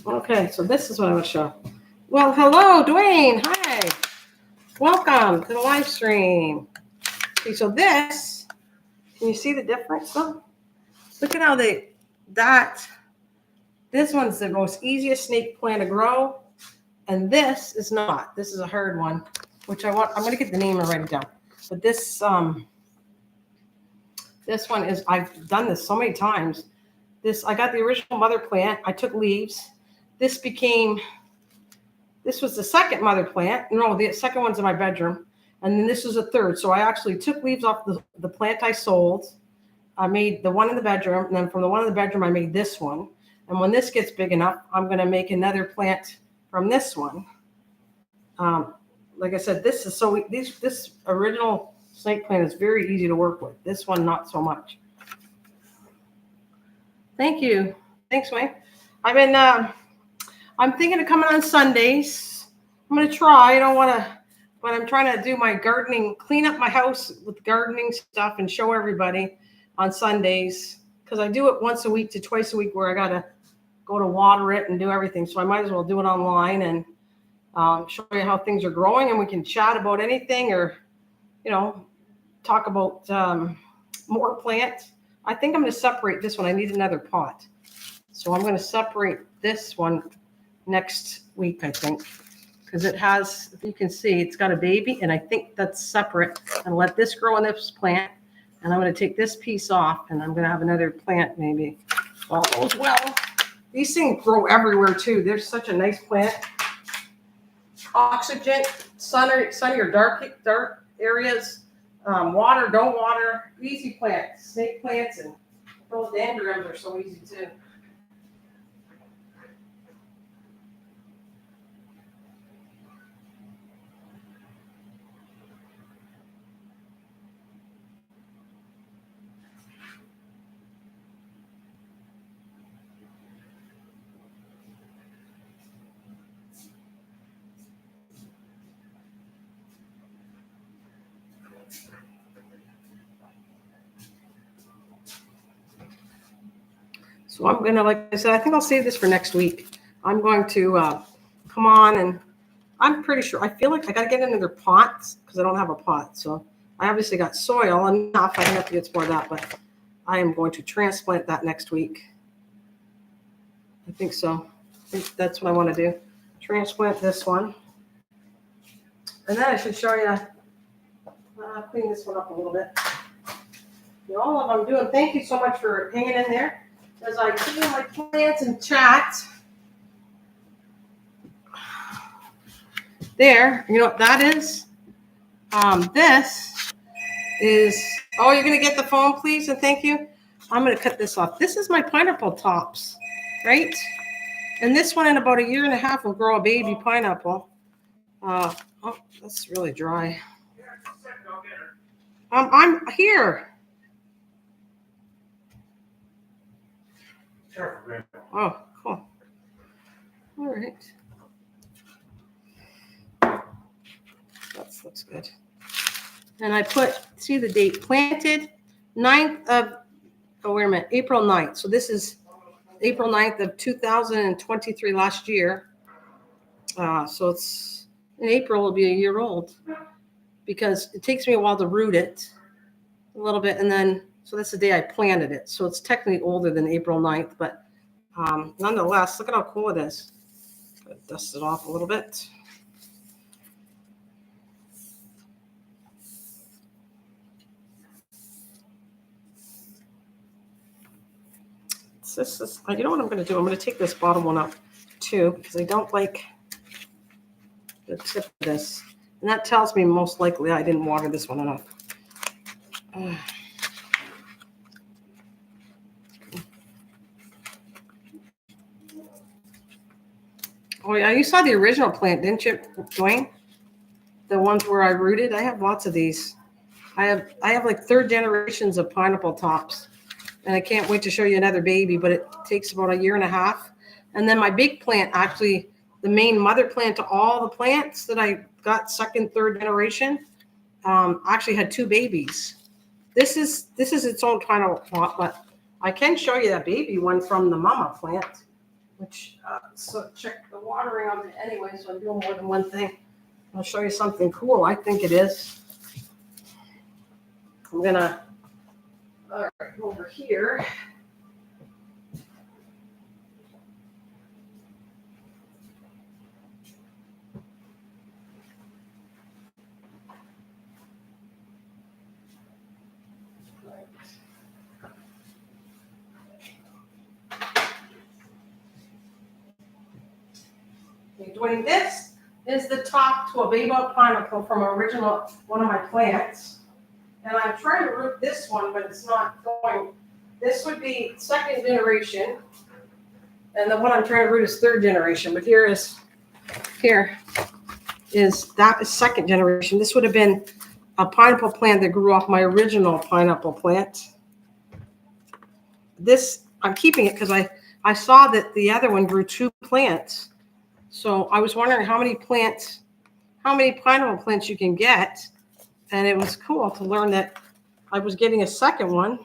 Okay, so this is what I'm going to show. Well, hello, Dwayne. Hi. Welcome to the live stream. Okay, so this, can you see the difference though? Look at how this one's the most easiest snake plant to grow, and this is not. This is a hard one, which I'm going to get the name and write it down. But this This one is, I've done this so many times. I got the original mother plant. I took leaves. This was the second mother plant. No, the second one's in my bedroom. And then this was a third. So I actually took leaves off the plant I sold. I made the one in the bedroom. And then from the one in the bedroom, I made this one. And when this gets big enough, I'm going to make another plant from this one. Like I said, this original snake plant is very easy to work with. This one, not so much. Thank you. Thanks, Wayne. I'm thinking of coming on Sundays. I'm going to try. I don't want to, but I'm trying to do my gardening, clean up my house with gardening stuff and show everybody on Sundays. Because I do it once a week to twice a week where I got to go to water it and do everything. So I might as well do it online and show you how things are growing, and we can chat about anything or, talk about more plants. I think I'm going to separate this one. I need another pot. So I'm going to separate this one next week, I think, because it has, if you can see, it's got a baby, and I think that's separate. And let this grow in this plant, and I'm going to take this piece off, and I'm going to have another plant maybe. All goes well. These things grow everywhere too. They're such a nice plant. Oxygen, sunny or dark areas, water, don't water, easy plants. Snake plants and philodendrons are so easy too. So I'm going to, like I said, I think I'll save this for next week. I'm going to come on, and I'm pretty sure, I feel like I got to get another pot because I don't have a pot. So I obviously got soil enough. I have to get some more of that, but I am going to transplant that next week. I think so. I think that's what I want to do. Transplant this one. And then I should show you, clean this one up a little bit. All of them doing, thank you so much for hanging in there as I clean my plants and chat. There, you know what that is? This is, oh, you're going to get the phone, please, and thank you. I'm going to cut this off. This is my pineapple tops, right? And this one in about a year and a half will grow a baby pineapple. Oh, that's really dry. I'm here. Oh, cool. All right. That looks good. And I see the date, planted 9th of, oh, wait a minute, April 9th. So this is April 9th of 2023, last year. So it's, in April, it'll be a year old because it takes me a while to root it a little bit. And then, so that's the day I planted it. So it's technically older than April 9th, but nonetheless, look at how cool it is. Dust it off a little bit. You know what I'm going to do? I'm going to take this bottom one up too, because I don't like the tip of this. And that tells me most likely I didn't water this one enough. Oh yeah, you saw the original plant, didn't you, Dwayne? The ones where I rooted. I have lots of these. I have like third generations of pineapple tops. And I can't wait to show you another baby, but it takes about a year and a half. And then my big plant, actually, the main mother plant to all the plants that I got second, third generation, actually had 2 babies. This is its own kind of pot, but I can show you that baby one from the mama plant, which, so check the watering on it anyway, so I'm doing more than one thing. I'll show you something cool. I think it is. I'm going to, all right, over here. doing this is the top to a baby pineapple from one of my plants. And I'm trying to root this one, but it's not going. This would be second generation. And the one I'm trying to root is third generation. But here is that is second generation. This would have been a pineapple plant that grew off my original pineapple plant. This, I'm keeping it because I saw that the other one grew 2 plants. So I was wondering how many pineapple plants you can get. And it was cool to learn that I was getting a second one.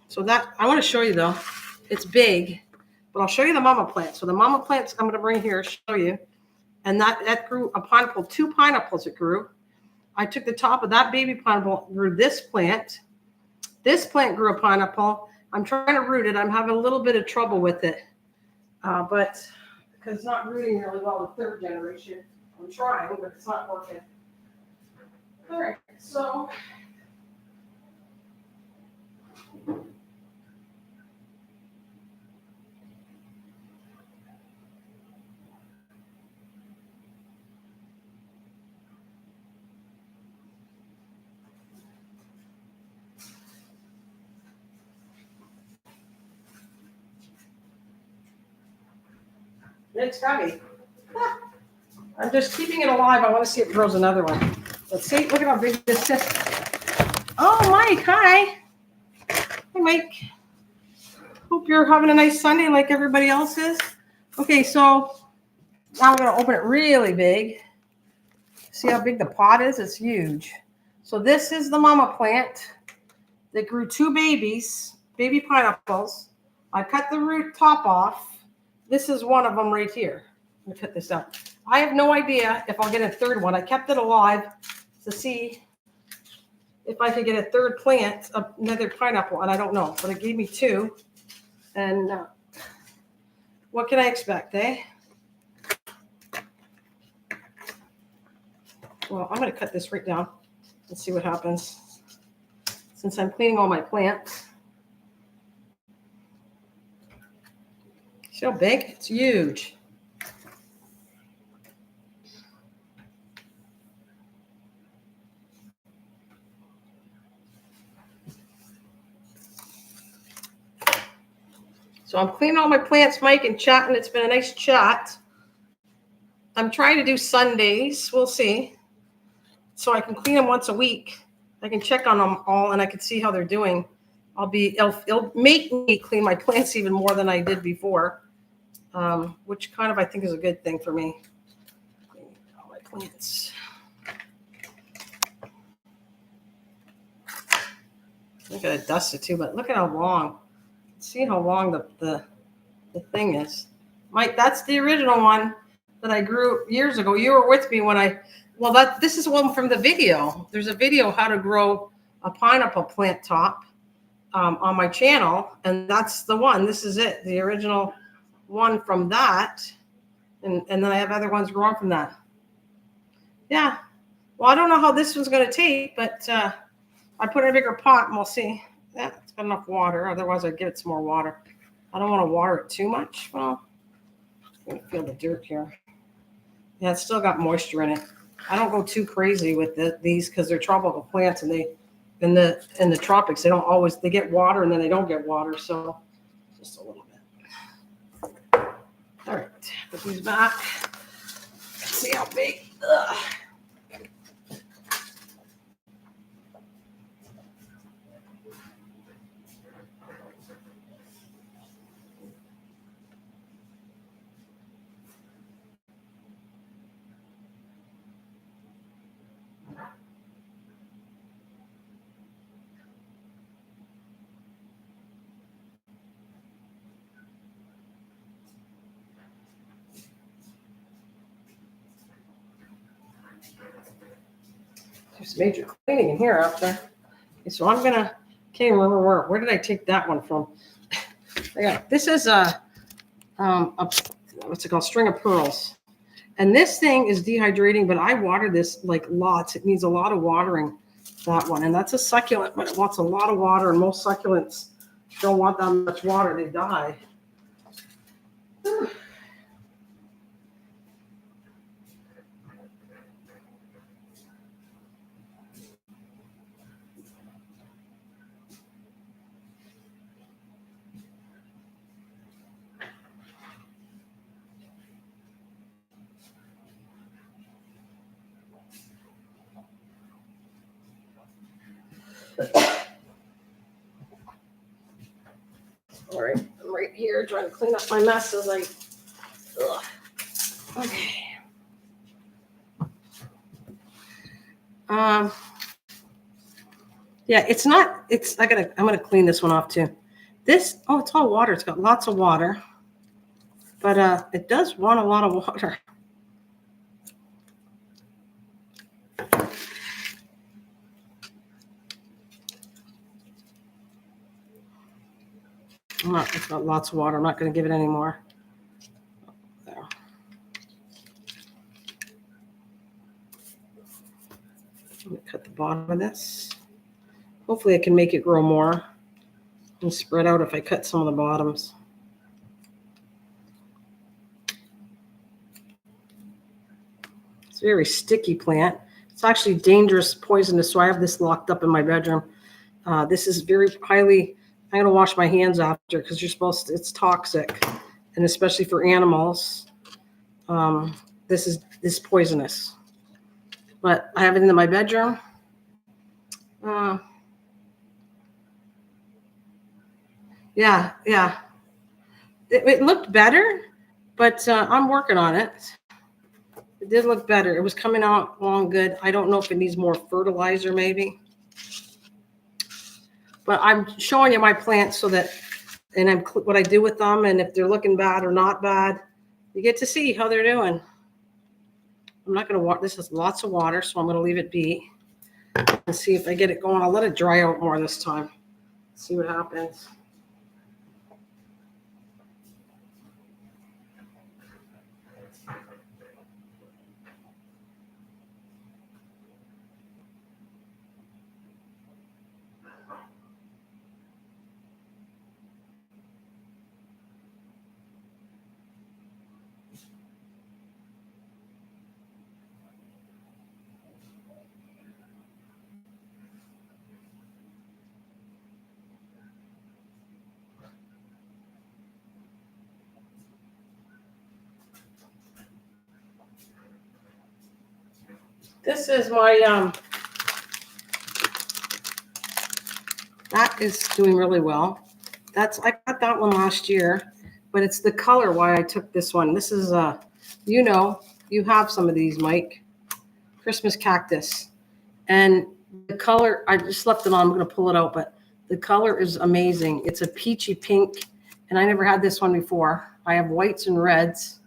So that, I want to show you though, it's big, but I'll show you the mama plant. So the mama plants I'm going to bring here, show you. And that grew a pineapple, 2 pineapples it grew. I took the top of that baby pineapple, grew this plant. This plant grew a pineapple. I'm trying to root it. I'm having a little bit of trouble with it. But because it's not rooting really well with third generation. I'm trying, but it's not working. All right, so it's gummy. I'm just keeping it alive. I want to see if it grows another one. Let's see. Look at how big this is. Oh, Mike. Hi. Hey, Mike. Hope you're having a nice Sunday like everybody else is. Okay, so now I'm going to open it really big. See how big the pot is? It's huge. So this is the mama plant that grew 2 baby pineapples. I cut the root top off. This is one of them right here. Let me cut this out. I have no idea if I'll get a third one. I kept it alive to see if I could get a third plant, another pineapple, and I don't know. But it gave me 2. And what can I expect, eh? Well, I'm going to cut this right down and see what happens. Since I'm cleaning all my plants. See how big? It's huge. So I'm cleaning all my plants, Mike, and chatting. It's been a nice chat. I'm trying to do Sundays. We'll see. So I can clean them once a week. I can check on them all, and I can see how they're doing. It'll make me clean my plants even more than I did before, which kind of I think is a good thing for me. Cleaning all my plants. I'm gonna dust it too, but look at how long. See how long the thing is. Mike, that's the original one that I grew years ago. You were with me when this is one from the video. There's a video how to grow a pineapple plant top on my channel, and that's the one. This is it, the original one from that, and then I have other ones growing from that. Yeah. Well, I don't know how this one's going to take, but I put in a bigger pot, and we'll see. Yeah, it's got enough water. Otherwise, I'd give it some more water. I don't want to water it too much. Well, I'm going to feel the dirt here. Yeah, it's still got moisture in it. I don't go too crazy with these because they're tropical plants, and in the tropics they get water and then they don't get water. So just a little bit. All right, put these back. Let's see how big. Ugh. There's major cleaning in here after. Okay, so I'm gonna, can't even remember where did I take that one from? This is a what's it called, string of pearls, and this thing is dehydrating, but I water this like lots. It needs a lot of watering, that one, and that's a succulent, but it wants a lot of water, and most succulents don't want that much water, they die. All right, I'm right here trying to clean up my mess as I. Ugh. Okay. Yeah, it's not. I'm gonna clean this one off too. This, oh, it's all water. It's got lots of water, but it does want a lot of water. It's got lots of water. I'm not going to give it any more. There. I'm going to cut the bottom of this. Hopefully I can make it grow more and spread out if I cut some of the bottoms. It's a very sticky plant. It's actually dangerous, poisonous, so I have this locked up in my bedroom. This is very highly, I'm going to wash my hands after because you're supposed to, it's toxic, and especially for animals. This is poisonous. But I have it in my bedroom. Yeah. It looked better, but I'm working on it. It did look better. It was coming out along good. I don't know if it needs more fertilizer maybe. But I'm showing you my plants so that, and what I do with them, and if they're looking bad or not bad, you get to see how they're doing. I'm not going to water. This has lots of water, so I'm going to leave it be and see if I get it going. I'll let it dry out more this time. See what happens. This is my, that is doing really well. I got that one last year, but it's the color why I took this one. This is, you have some of these, Mike. Christmas cactus. And the color, I just left it on. I'm going to pull it out, but the color is amazing. It's a peachy pink, and I never had this one before. I have whites and reds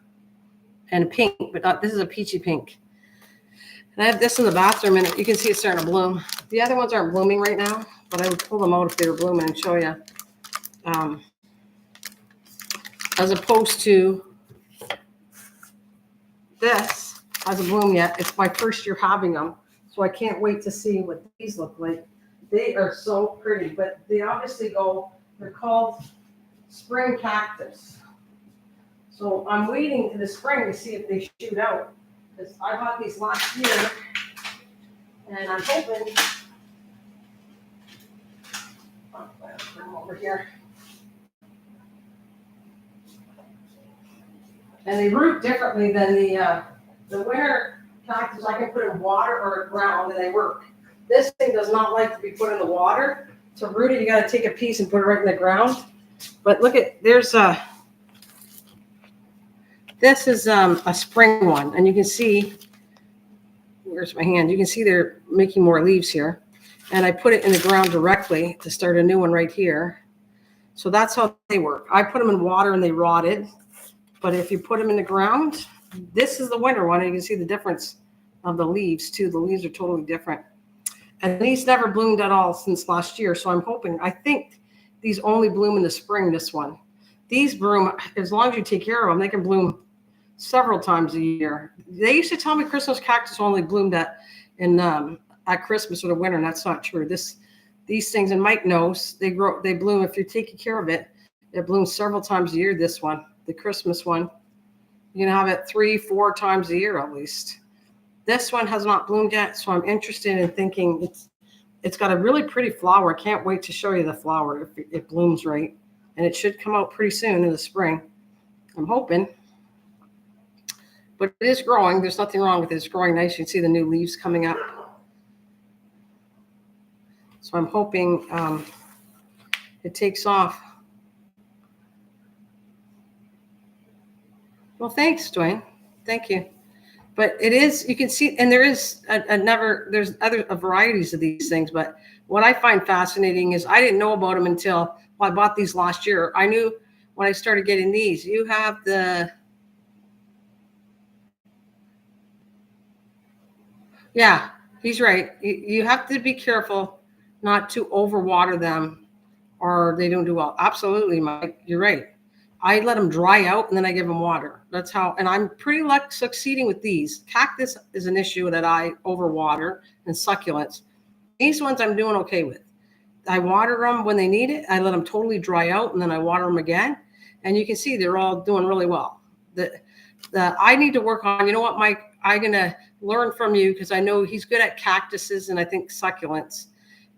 and pink, but this is a peachy pink. And I have this in the bathroom, and you can see it's starting to bloom. The other ones aren't blooming right now, but I would pull them out if they were blooming and show you. As opposed to this hasn't bloomed yet. It's my first year having them, so I can't wait to see what these look like. They are so pretty, but they obviously they're called spring cactus. So I'm waiting to the spring to see if they shoot out. Because I bought these last year, and I'm hoping, I'll bring them over here. And they root differently than the winter cactus. I can put in water or ground, and they work. This thing does not like to be put in the water. To root it, you got to take a piece and put it right in the ground. But look at, this is a spring one, and you can see, where's my hand? You can see they're making more leaves here. And I put it in the ground directly to start a new one right here. So that's how they work. I put them in water and they rotted. But if you put them in the ground, this is the winter one. And you can see the difference of the leaves too. The leaves are totally different. And these never bloomed at all since last year. So I'm hoping, I think these only bloom in the spring, this one. These bloom, as long as you take care of them, they can bloom several times a year. They used to tell me Christmas cactus only bloomed at Christmas or the winter, and that's not true. These things, and Mike knows, they bloom if you're taking care of it. It blooms several times a year. This one, the Christmas one, you can have it 3-4 times a year at least. This one has not bloomed yet, so I'm interested in thinking it's got a really pretty flower. I can't wait to show you the flower if it blooms right, and it should come out pretty soon in the spring. I'm hoping. But it is growing. There's nothing wrong with it. It's growing nice. You can see the new leaves coming up. So I'm hoping it takes off. Well, thanks, Dwayne. Thank you. But it is, you can see, and there is there's other varieties of these things. But what I find fascinating is I didn't know about them until, well, I bought these last year. I knew when I started getting these, you have yeah, he's right. You have to be careful not to overwater them or they don't do well. Absolutely, Mike. You're right. I let them dry out and then I give them water. That's how, and I'm pretty succeeding with these. Cactus is an issue that I overwater, and succulents. These ones I'm doing okay with. I water them when they need it. I let them totally dry out and then I water them again. And you can see they're all doing really well. I need to work on, you know what, Mike, I'm going to learn from you because I know he's good at cactuses and I think succulents.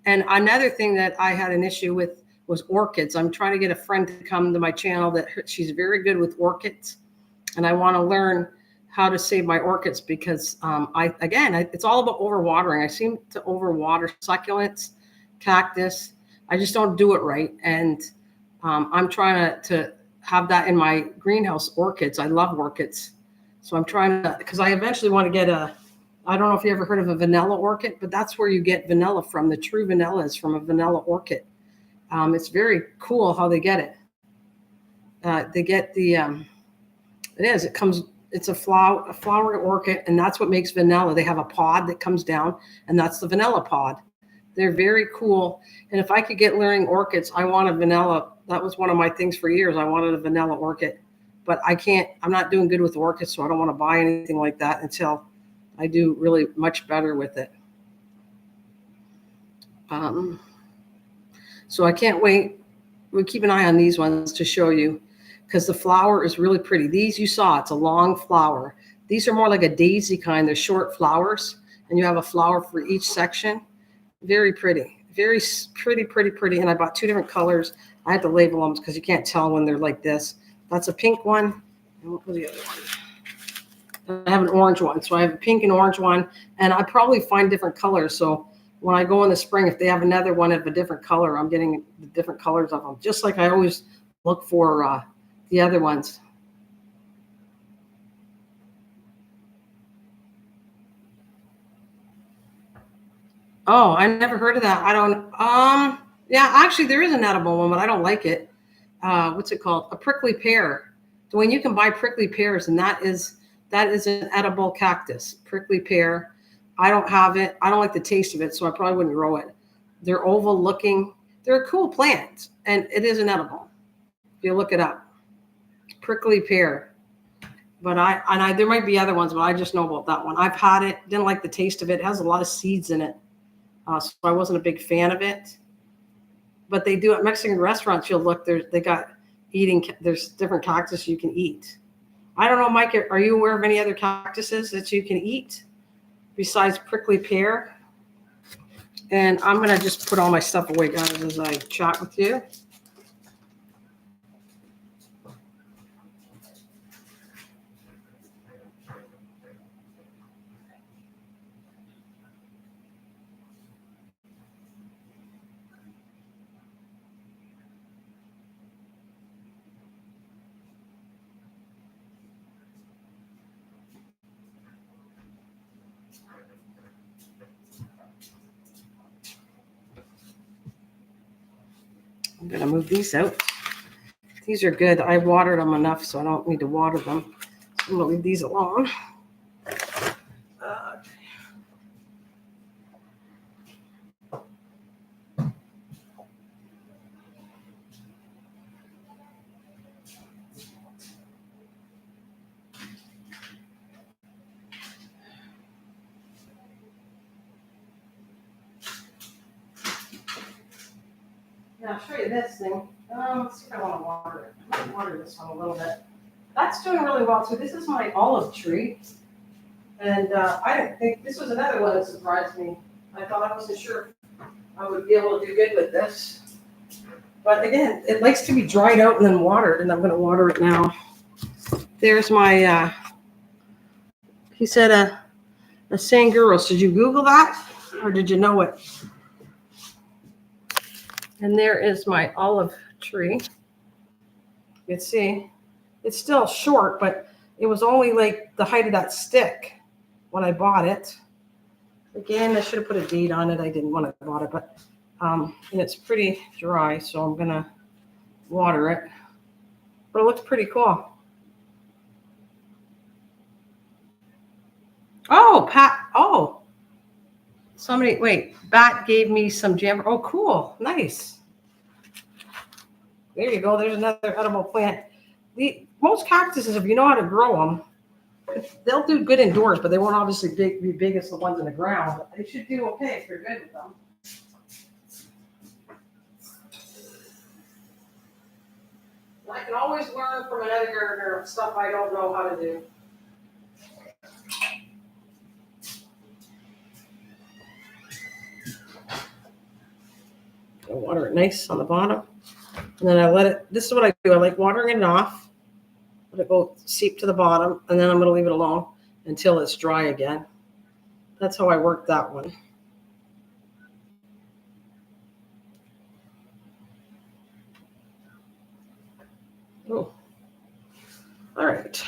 And another thing that I had an issue with was orchids. I'm trying to get a friend to come to my channel that she's very good with orchids. And I want to learn how to save my orchids because it's all about overwatering. I seem to overwater succulents, cactus. I just don't do it right. And I'm trying to have that in my greenhouse orchids. I love orchids. So I'm trying to, because I eventually want to get I don't know if you ever heard of a vanilla orchid, but that's where you get vanilla from. The true vanilla is from a vanilla orchid. It's very cool how they get it. They get it's a flower orchid, and that's what makes vanilla. They have a pod that comes down, and that's the vanilla pod. They're very cool. And if I could get learning orchids, I want a vanilla. That was one of my things for years. I wanted a vanilla orchid, but I'm not doing good with orchids, so I don't want to buy anything like that until I do really much better with it. So I can't wait. We'll keep an eye on these ones to show you because the flower is really pretty. These you saw, it's a long flower. These are more like a daisy kind. They're short flowers, and you have a flower for each section. Very pretty, very pretty, pretty, pretty. And I bought 2 different colors. I had to label them because you can't tell when they're like this. That's a pink one. And what was the other one? I have an orange one. So I have a pink and orange one, and I probably find different colors. So when I go in the spring, if they have another one of a different color, I'm getting the different colors of them, just like I always look for the other ones. Oh, I never heard of that. I don't, yeah, actually there is an edible one, but I don't like it. What's it called? A prickly pear. When you can buy prickly pears, and that is an edible cactus, prickly pear. I don't have it. I don't like the taste of it, so I probably wouldn't grow it. They're oval looking. They're a cool plant, and it is an edible. If you look it up, prickly pear. But there might be other ones, but I just know about that one. I've had it. Didn't like the taste of it. It has a lot of seeds in it, so I wasn't a big fan of it. But they do at Mexican restaurants. You'll look. There's different cactus you can eat. I don't know, Mike. Are you aware of any other cactuses that you can eat besides prickly pear? And I'm going to just put all my stuff away, guys, as I chat with you. I'm going to move these out. These are good. I watered them enough, so I don't need to water them. So I'm going to leave these alone. Yeah, I'll show you this thing. Let's see if I want to water it. I might water this one a little bit. That's doing really well. So this is my olive tree. And I didn't think, this was another one that surprised me. I thought I wasn't sure I would be able to do good with this. But again, it likes to be dried out and then watered, and I'm going to water it now. There's my, he said a sanguros. Did you Google that, or did you know it? And there is my olive tree. You can see it's still short, but it was only like the height of that stick when I bought it. Again, I should have put a date on it. I didn't when I bought it, but and it's pretty dry, so I'm gonna water it. But it looks pretty cool. Oh, Pat. Oh, somebody, wait, Bat gave me some jam. Oh, cool. Nice. There you go. There's another edible plant. Most cactuses, if you know how to grow them, they'll do good indoors, but they won't obviously be big as the ones in the ground. But they should do okay if you're good with them. I can always learn from another gardener stuff I don't know how to do. I water it nice on the bottom. And then I let it, this is what I do. I like watering it off. Let it go seep to the bottom. And then I'm going to leave it alone until it's dry again. That's how I work that one. Oh, all right.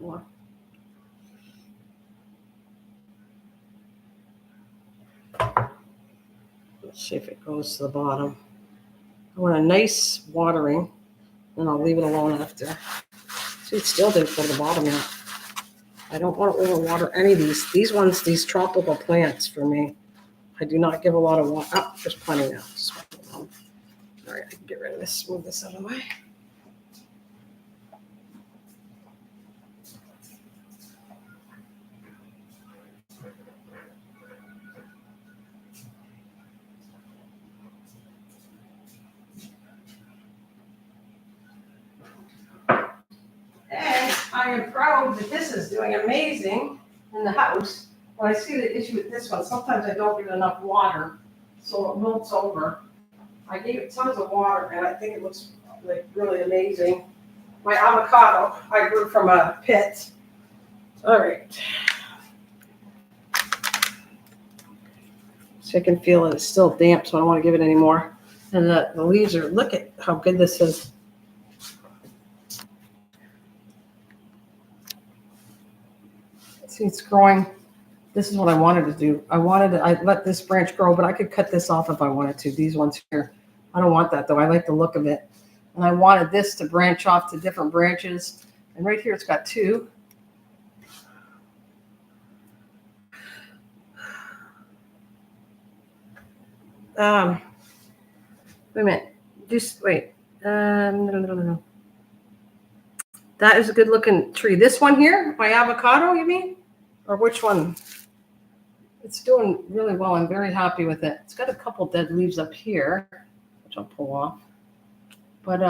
More. Let's see if it goes to the bottom. I want a nice watering, and I'll leave it alone after. See, it still didn't go to the bottom yet. I don't want to overwater any of these. These ones, these tropical plants for me, I do not give a lot of water. Oh, there's plenty now. All right, I can get rid of this, move this out of the way. And I am proud that this is doing amazing in the house. When I see the issue with this one, sometimes I don't give it enough water, so it wilts over. I gave it tons of water, and I think it looks like really amazing. My avocado I grew from a pit. All right. So I can feel it. It's still damp, so I don't want to give it any more. And the leaves are, look at how good this is. See, it's growing. This is what I wanted to do. I let this branch grow, but I could cut this off if I wanted to. These ones here. I don't want that though. I like the look of it. And I wanted this to branch off to different branches. And right here it's got two. Wait a minute. Just wait. No. That is a good looking tree. This one here, my avocado, you mean? Or which one? It's doing really well. I'm very happy with it. It's got a couple dead leaves up here, which I'll pull off. But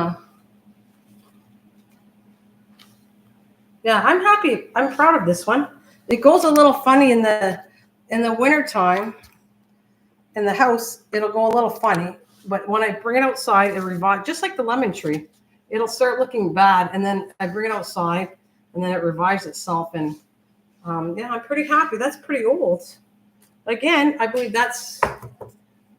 yeah, I'm happy. I'm proud of this one. It goes a little funny in the wintertime. In the house, it'll go a little funny. But when I bring it outside, it revives, just like the lemon tree. It'll start looking bad, and then I bring it outside, and then it revives itself. And yeah, I'm pretty happy. That's pretty old. Again, I believe that's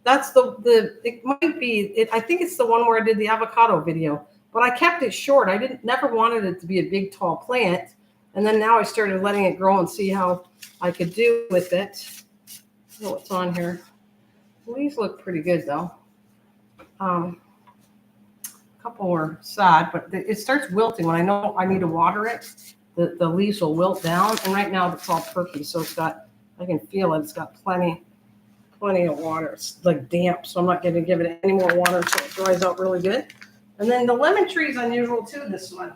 the it might be it. I think it's the one where I did the avocado video, but I kept it short. I never wanted it to be a big tall plant, and then now I started letting it grow and see how I could do with it. I don't know what's on here. These look pretty good though. A couple were sad, but it starts wilting when I know I need to water it. The leaves will wilt down, and right now it's all perky, so it's got, I can feel it. It's got plenty of water. It's like damp, so I'm not going to give it any more water until it dries out really good. And then the lemon tree is unusual too, this one.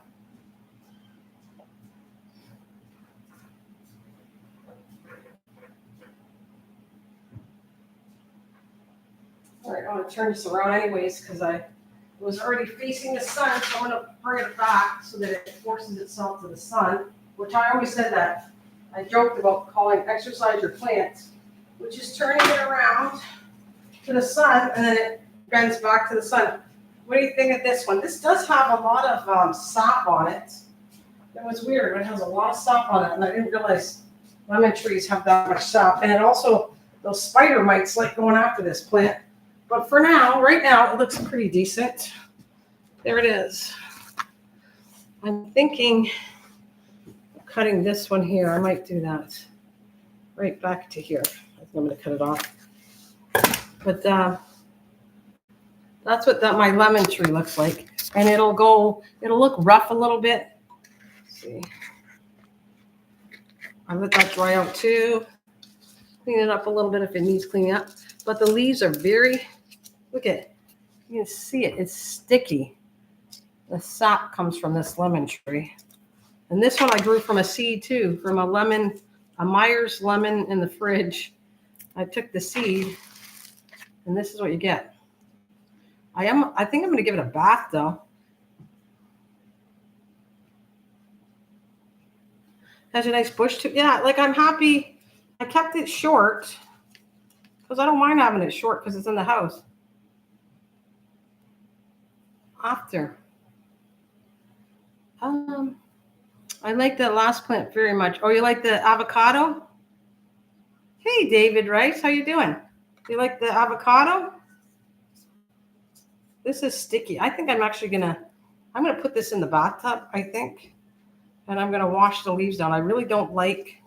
All right, I'm going to turn this around anyways because I was already facing the sun, so I'm going to bring it back so that it forces itself to the sun, which I always said that. I joked about calling exercise your plants, which is turning it around to the sun, and then it bends back to the sun. What do you think of this one? This does have a lot of sap on it. It was weird. It has a lot of sap on it, and I didn't realize lemon trees have that much sap. And it also, those spider mites like going after this plant. But for now, right now, it looks pretty decent. There it is. I'm thinking of cutting this one here. I might do that right back to here. I'm going to cut it off. But that's what my lemon tree looks like. And it'll look rough a little bit. Let's see. I let that dry out too. Clean it up a little bit if it needs cleaning up. But the leaves are look at it. You can see it. It's sticky. The sap comes from this lemon tree. And this one I grew from a seed too, from a Myers lemon in the fridge. I took the seed, and this is what you get. I think I'm going to give it a bath though. Has a nice bush too. Yeah, like I'm happy. I kept it short because I don't mind having it short because it's in the house. After. I like that last plant very much. Oh, you like the avocado? Hey, David Rice, how you doing? You like the avocado? This is sticky. I think I'm gonna put this in the bathtub, I think. And I'm gonna wash the leaves down. I really don't like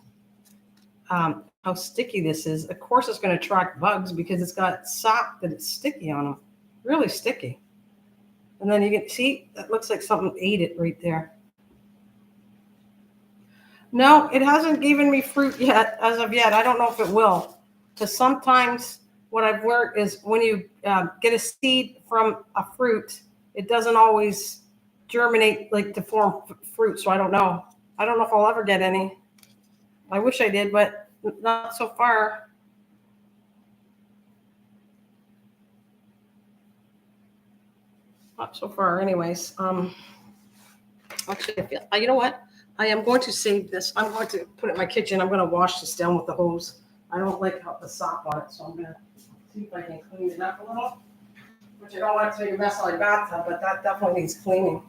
how sticky this is. Of course it's gonna attract bugs because it's got sap that it's sticky on them. Really sticky. And then you can see, that looks like something ate it right there. No, it hasn't given me fruit yet, as of yet. I don't know if it will. Because sometimes what I've learned is when you get a seed from a fruit, it doesn't always germinate like to form fruit. So I don't know. I don't know if I'll ever get any. I wish I did, but not so far. Not so far anyways. Actually, you know what? I am going to save this. I'm going to put it in my kitchen. I'm going to wash this down with the hose. I don't like the sap on it, so I'm going to see if I can clean it up a little. Which I don't want to make a mess on my bathtub, but that definitely needs cleaning.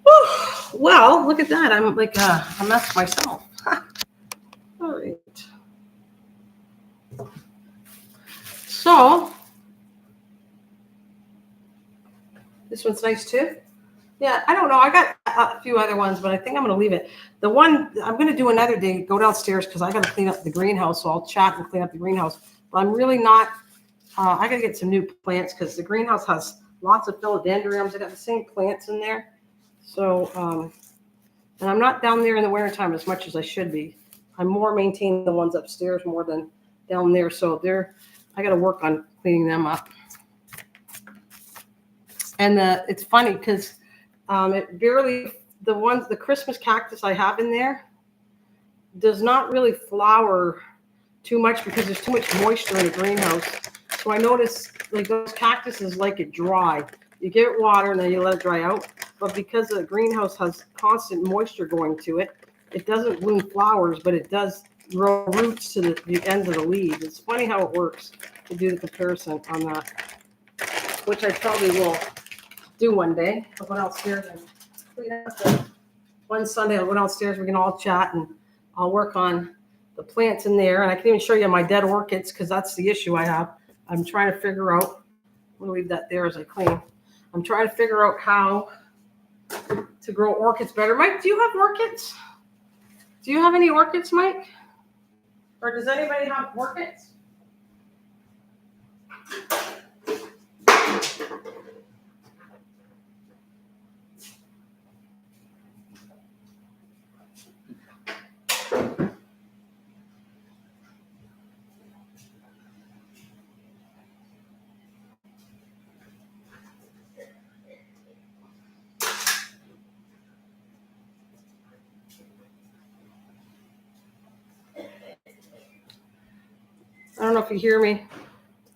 Whew. Well, look at that. I'm like a mess myself. All right. So, this one's nice too. Yeah, I don't know. I got a few other ones, but I think I'm going to leave it. The one I'm going to do another day, go downstairs because I got to clean up the greenhouse. So I'll chat and clean up the greenhouse. But I'm really not, I got to get some new plants because the greenhouse has lots of philodendrons. I got the same plants in there. So, and I'm not down there in the wintertime as much as I should be. I'm more maintaining the ones upstairs more than down there. So I got to work on cleaning them up. And it's funny because the Christmas cactus I have in there does not really flower too much because there's too much moisture in the greenhouse. So I notice like those cactuses like it dry. You give it water and then you let it dry out. But because the greenhouse has constant moisture going to it, it doesn't bloom flowers, but it does grow roots to the ends of the leaves. It's funny how it works to do the comparison on that, which I probably will do one day. I'll go downstairs and clean up. One Sunday I'll go downstairs, we can all chat and I'll work on the plants in there. And I can even show you my dead orchids because that's the issue I have. I'm trying to figure out, I'm going to leave that there as I clean. I'm trying to figure out how to grow orchids better. Mike, do you have orchids? Do you have any orchids, Mike? Or does anybody have orchids? I don't know if you hear me.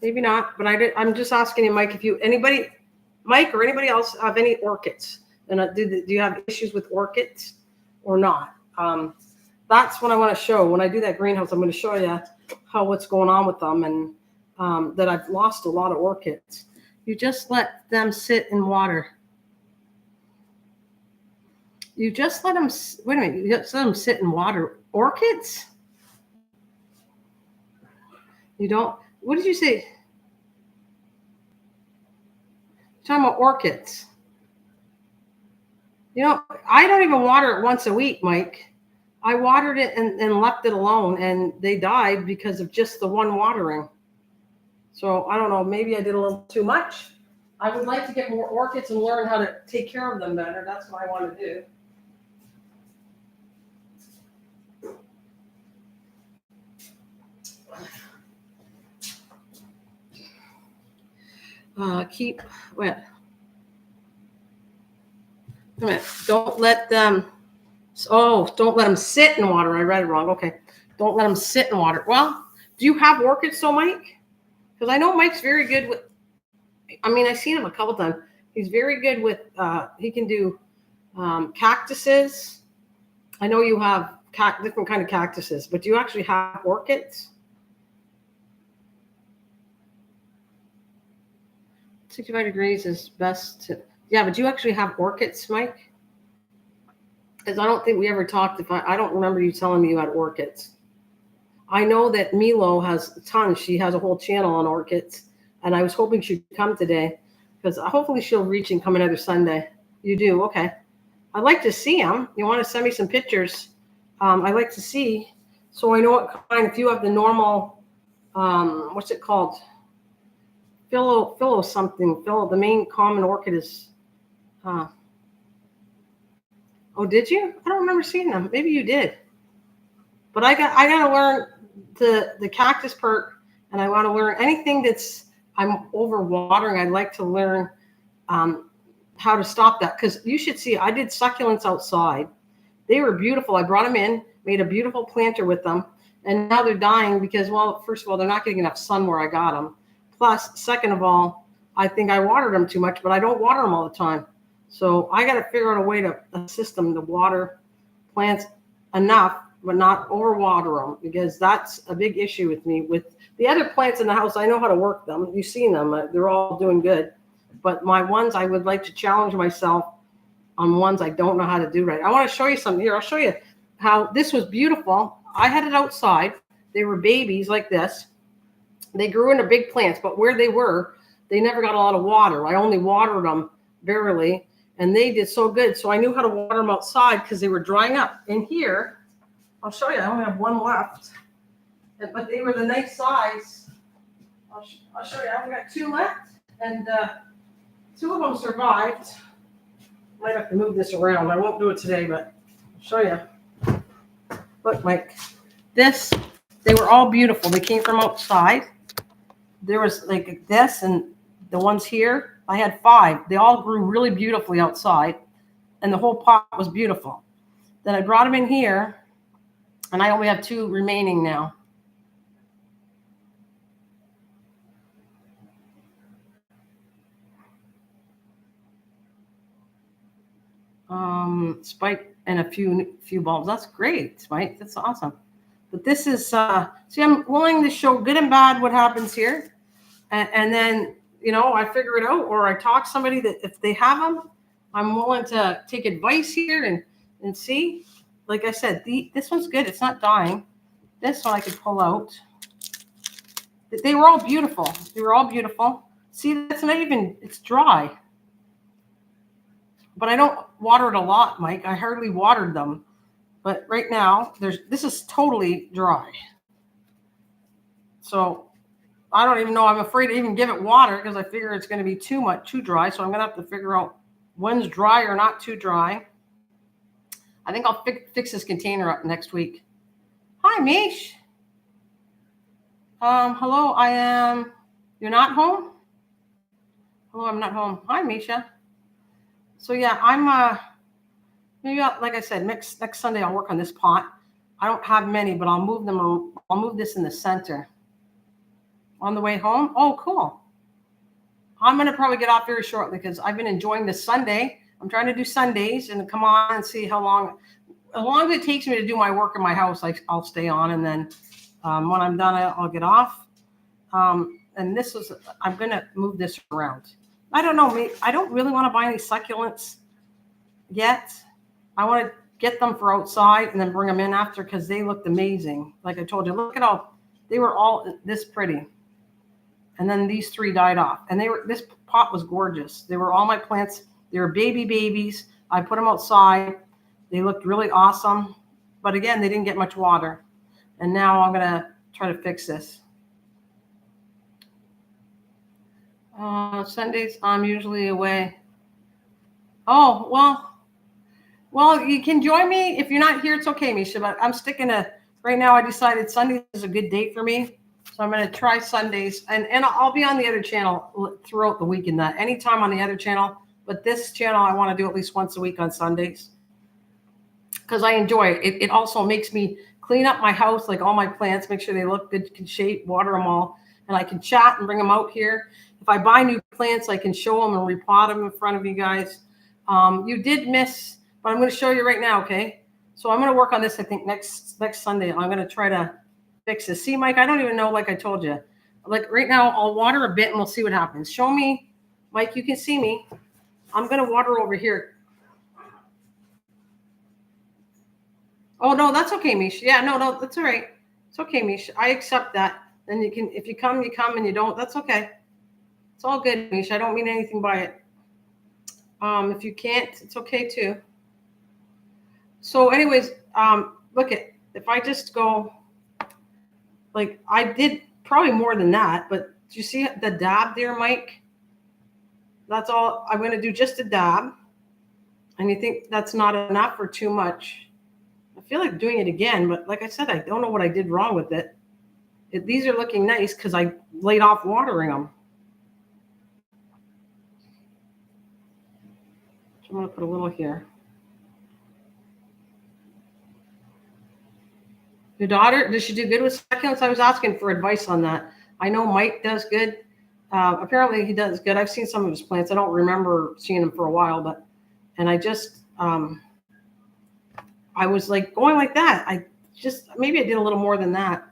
Maybe not, but I'm just asking you, Mike, Mike or anybody else have any orchids? And do you have issues with orchids or not? That's what I want to show. When I do that greenhouse, I'm going to show you what's going on with them and that I've lost a lot of orchids. You just let them sit in water. You just let them, wait a minute, you just let them sit and water orchids? You don't, what did you say? You're talking about orchids. You know, I don't even water it once a week, Mike. I watered it and left it alone, and they died because of just the one watering. So I don't know, maybe I did a little too much. I would like to get more orchids and learn how to take care of them better. That's what I want to do. Keep wet. Wait a minute. Don't let them. Oh, don't let them sit in water. I read it wrong. Okay. Don't let them sit in water. Well, do you have orchids, so Mike? Because I know Mike's very good with. I mean, I've seen him a couple times. He's very good with. He can do cactuses. I know you have different kind of cactuses, but do you actually have orchids? 65 degrees is best to, yeah, but do you actually have orchids, Mike? Because I don't think we ever talked. I don't remember you telling me you had orchids. I know that Milo has tons. She has a whole channel on orchids, and I was hoping she'd come today because hopefully she'll reach and come another Sunday. You do? Okay. I'd like to see them. You want to send me some pictures? I'd like to see, so I know what kind. If you have the normal, what's it called? Philo something. The main common orchid is. Oh, did you? I don't remember seeing them. Maybe you did. But I got to learn the cactus part, and I want to learn anything that's I'm over watering. I'd like to learn how to stop that, because you should see. I did succulents outside. They were beautiful. I brought them in, made a beautiful planter with them, and now they're dying because, well, first of all, they're not getting enough sun where I got them. Plus, second of all, I think I watered them too much, but I don't water them all the time. So I got to figure out a way to assist them to water plants enough, but not overwater them, because that's a big issue with me. With the other plants in the house, I know how to work them. You've seen them. They're all doing good. But my ones, I would like to challenge myself on ones I don't know how to do right. I want to show you something here. I'll show you how this was beautiful. I had it outside. They were babies like this. They grew into big plants, but where they were, they never got a lot of water. I only watered them barely, and they did so good. So I knew how to water them outside because they were drying up. In here, I'll show you. I only have one left, but they were the nice size. I'll show you. I've got two left, and two of them survived. Might have to move this around. I won't do it today, but I'll show you. Look, Mike. They were all beautiful. They came from outside. There was like this, and the ones here, I had 5. They all grew really beautifully outside, and the whole pot was beautiful. Then I brought them in here, and I only have 2 remaining now. Spike and a few bulbs. That's great, Spike. That's awesome. But this is, see, I'm willing to show good and bad what happens here. And then, you know, I figure it out, or I talk to somebody that if they have them, I'm willing to take advice here and see. Like I said, this one's good. It's not dying. This one I could pull out. They were all beautiful. They were all beautiful. See, that's not even, it's dry. But I don't water it a lot, Mike. I hardly watered them. But right now, this is totally dry. So I don't even know. I'm afraid to even give it water because I figure it's going to be too dry. So I'm going to have to figure out when's dry or not too dry. I think I'll fix this container up next week. Hi, Mish. Hello, you're not home? Hello, I'm not home. Hi, Misha. So yeah, I'm maybe like I said, next Sunday I'll work on this pot. I don't have many, but I'll move them. I'll move this in the center. On the way home. Oh, cool. I'm gonna probably get off very shortly because I've been enjoying this Sunday. I'm trying to do Sundays and come on and see how long. As long as it takes me to do my work in my house, I'll stay on, and then when I'm done, I'll get off. And this is, I'm gonna move this around. I don't know. I don't really want to buy any succulents yet. I want to get them for outside and then bring them in after because they looked amazing. Like I told you, look at how they were all this pretty. And then these 3 died off. And this pot was gorgeous. They were all my plants. They were babies. I put them outside. They looked really awesome. But again, they didn't get much water. And now I'm going to try to fix this. Sundays, I'm usually away. Oh, well, you can join me. If you're not here, it's okay, Misha, but I'm sticking to, right now I decided Sunday is a good date for me. So I'm going to try Sundays, and I'll be on the other channel throughout the week and that anytime on the other channel. But this channel, I want to do at least once a week on Sundays because I enjoy it. It also makes me clean up my house, like all my plants, make sure they look good, good shape, water them all. And I can chat and bring them out here. If I buy new plants, I can show them and repot them in front of you guys. You did miss, but I'm going to show you right now, okay? So I'm going to work on this, I think, next Sunday. I'm going to try to fix this. See, Mike, I don't even know, like I told you. Like right now, I'll water a bit and we'll see what happens. Show me, Mike, you can see me. I'm going to water over here. Oh, no, that's okay, Misha. Yeah, no, that's all right. It's okay, Misha. I accept that. Then you can, if you come, you come, and you don't, that's okay. It's all good, Misha. I don't mean anything by it. If you can't, it's okay too. So anyways, look at, if I just go, like I did probably more than that, but do you see the dab there, Mike? That's all. I'm going to do just a dab. And you think that's not enough or too much? I feel like doing it again, but like I said, I don't know what I did wrong with it. These are looking nice because I laid off watering them. So I'm going to put a little here. Your daughter, does she do good with succulents? I was asking for advice on that. I know Mike does good. Apparently he does good. I've seen some of his plants. I don't remember seeing them for a while, but, and I just, I was like going like that. Maybe I did a little more than that.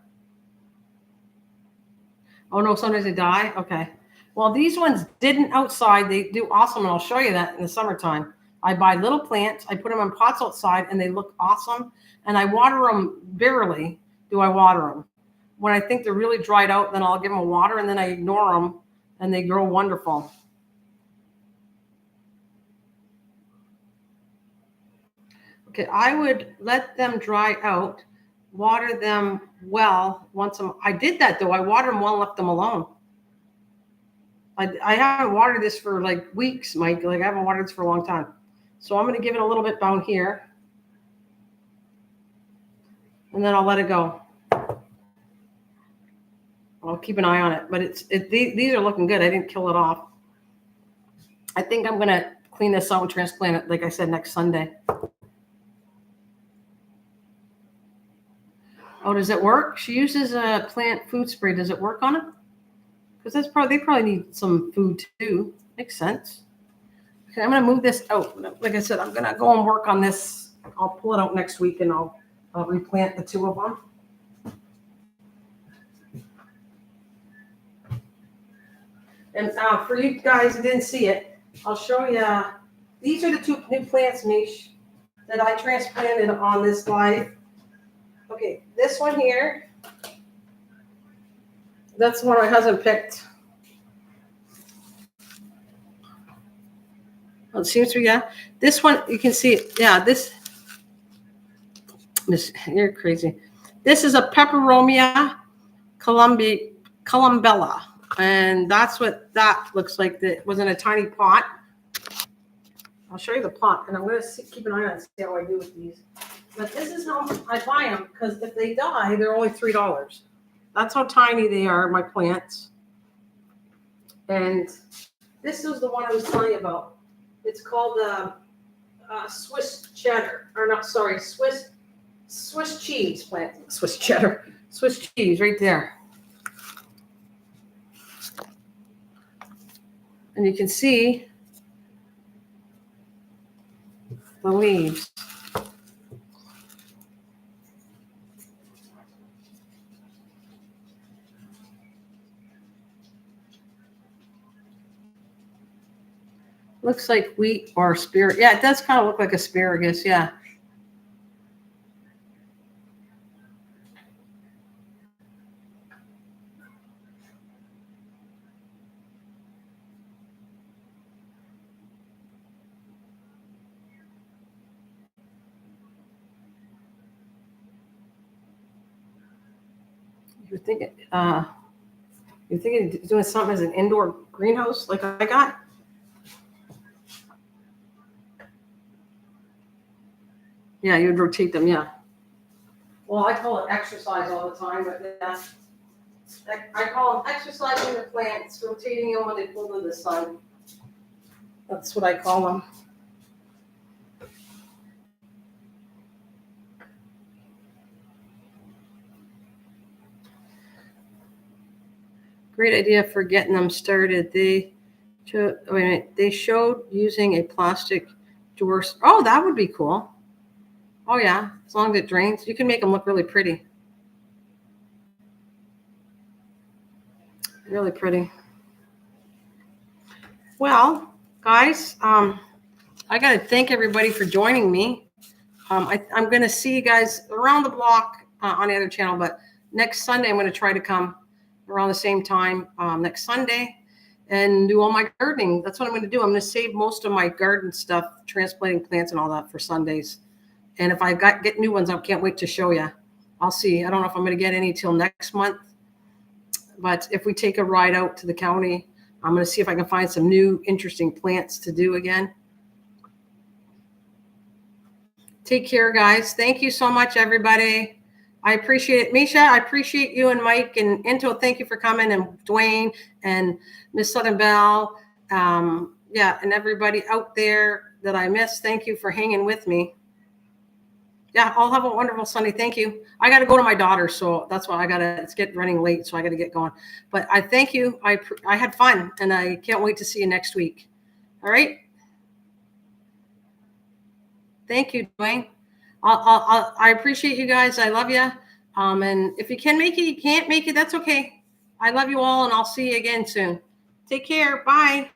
Oh no, sometimes they die. Okay. Well, these ones didn't outside. They do awesome. And I'll show you that in the summertime. I buy little plants. I put them in pots outside and they look awesome. And I water them barely. Do I water them? When I think they're really dried out, then I'll give them a water and then I ignore them and they grow wonderful. Okay, I would let them dry out. Water them well once I did that though. I watered them well and left them alone. I haven't watered this for like weeks, Mike. Like I haven't watered this for a long time. So I'm going to give it a little bit down here. And then I'll let it go. I'll keep an eye on it. But these are looking good. I didn't kill it off. I think I'm going to clean this out and transplant it, like I said, next Sunday. Oh, does it work? She uses a plant food spray. Does it work on it? Because they probably need some food too. Makes sense. Okay, I'm going to move this out. Like I said, I'm going to go and work on this. I'll pull it out next week and I'll replant the 2 of them. And for you guys who didn't see it, I'll show you. These are the 2 new plants, Mish, that I transplanted on this live. Okay, this one here, that's the one my husband picked. Well, it seems to be, yeah. This one, you can see it. Yeah, you're crazy. This is a Peperomia columbella. And that's what that looks like. That was in a tiny pot. I'll show you the pot. And I'm going to keep an eye on it and see how I do with these. But this is how I buy them, because if they die, they're only $3. That's how tiny they are, my plants. And this is the one I was telling you about. It's called Swiss cheddar, or not, sorry, Swiss cheese plant. Swiss cheddar, Swiss cheese right there. And you can see the leaves. Looks like wheat or asparagus. Yeah, it does kind of look like asparagus. Yeah. You're thinking, of doing something as an indoor greenhouse like I got? Yeah, you would rotate them, yeah. Well, I call it exercise all the time, but yeah. I call them exercising the plants, rotating them when they pull to the sun. That's what I call them. Great idea for getting them started. They showed using a plastic door. Oh, that would be cool. Oh yeah, as long as it drains, you can make them look really pretty. Really pretty. Well, guys, I got to thank everybody for joining me. I'm going to see you guys around the block on the other channel, but next Sunday I'm going to try to come around the same time next Sunday and do all my gardening. That's what I'm going to do. I'm going to save most of my garden stuff, transplanting plants and all that for Sundays. And if I get new ones, I can't wait to show you. I'll see. I don't know if I'm going to get any till next month, but if we take a ride out to the county, I'm going to see if I can find some new interesting plants to do again. Take care, guys. Thank you so much, everybody. I appreciate it. Misha, I appreciate you and Mike and Into. Thank you for coming, and Dwayne and Miss Southern Belle. Yeah, and everybody out there that I missed, thank you for hanging with me. Yeah, I'll have a wonderful Sunday. Thank you. I got to go to my daughter, so that's why it's running late, so I got to get going. But I thank you. I had fun, and I can't wait to see you next week. All right. Thank you, Dwayne. I appreciate you guys. I love you. And if you can make it, you can't make it. That's okay. I love you all, and I'll see you again soon. Take care. Bye.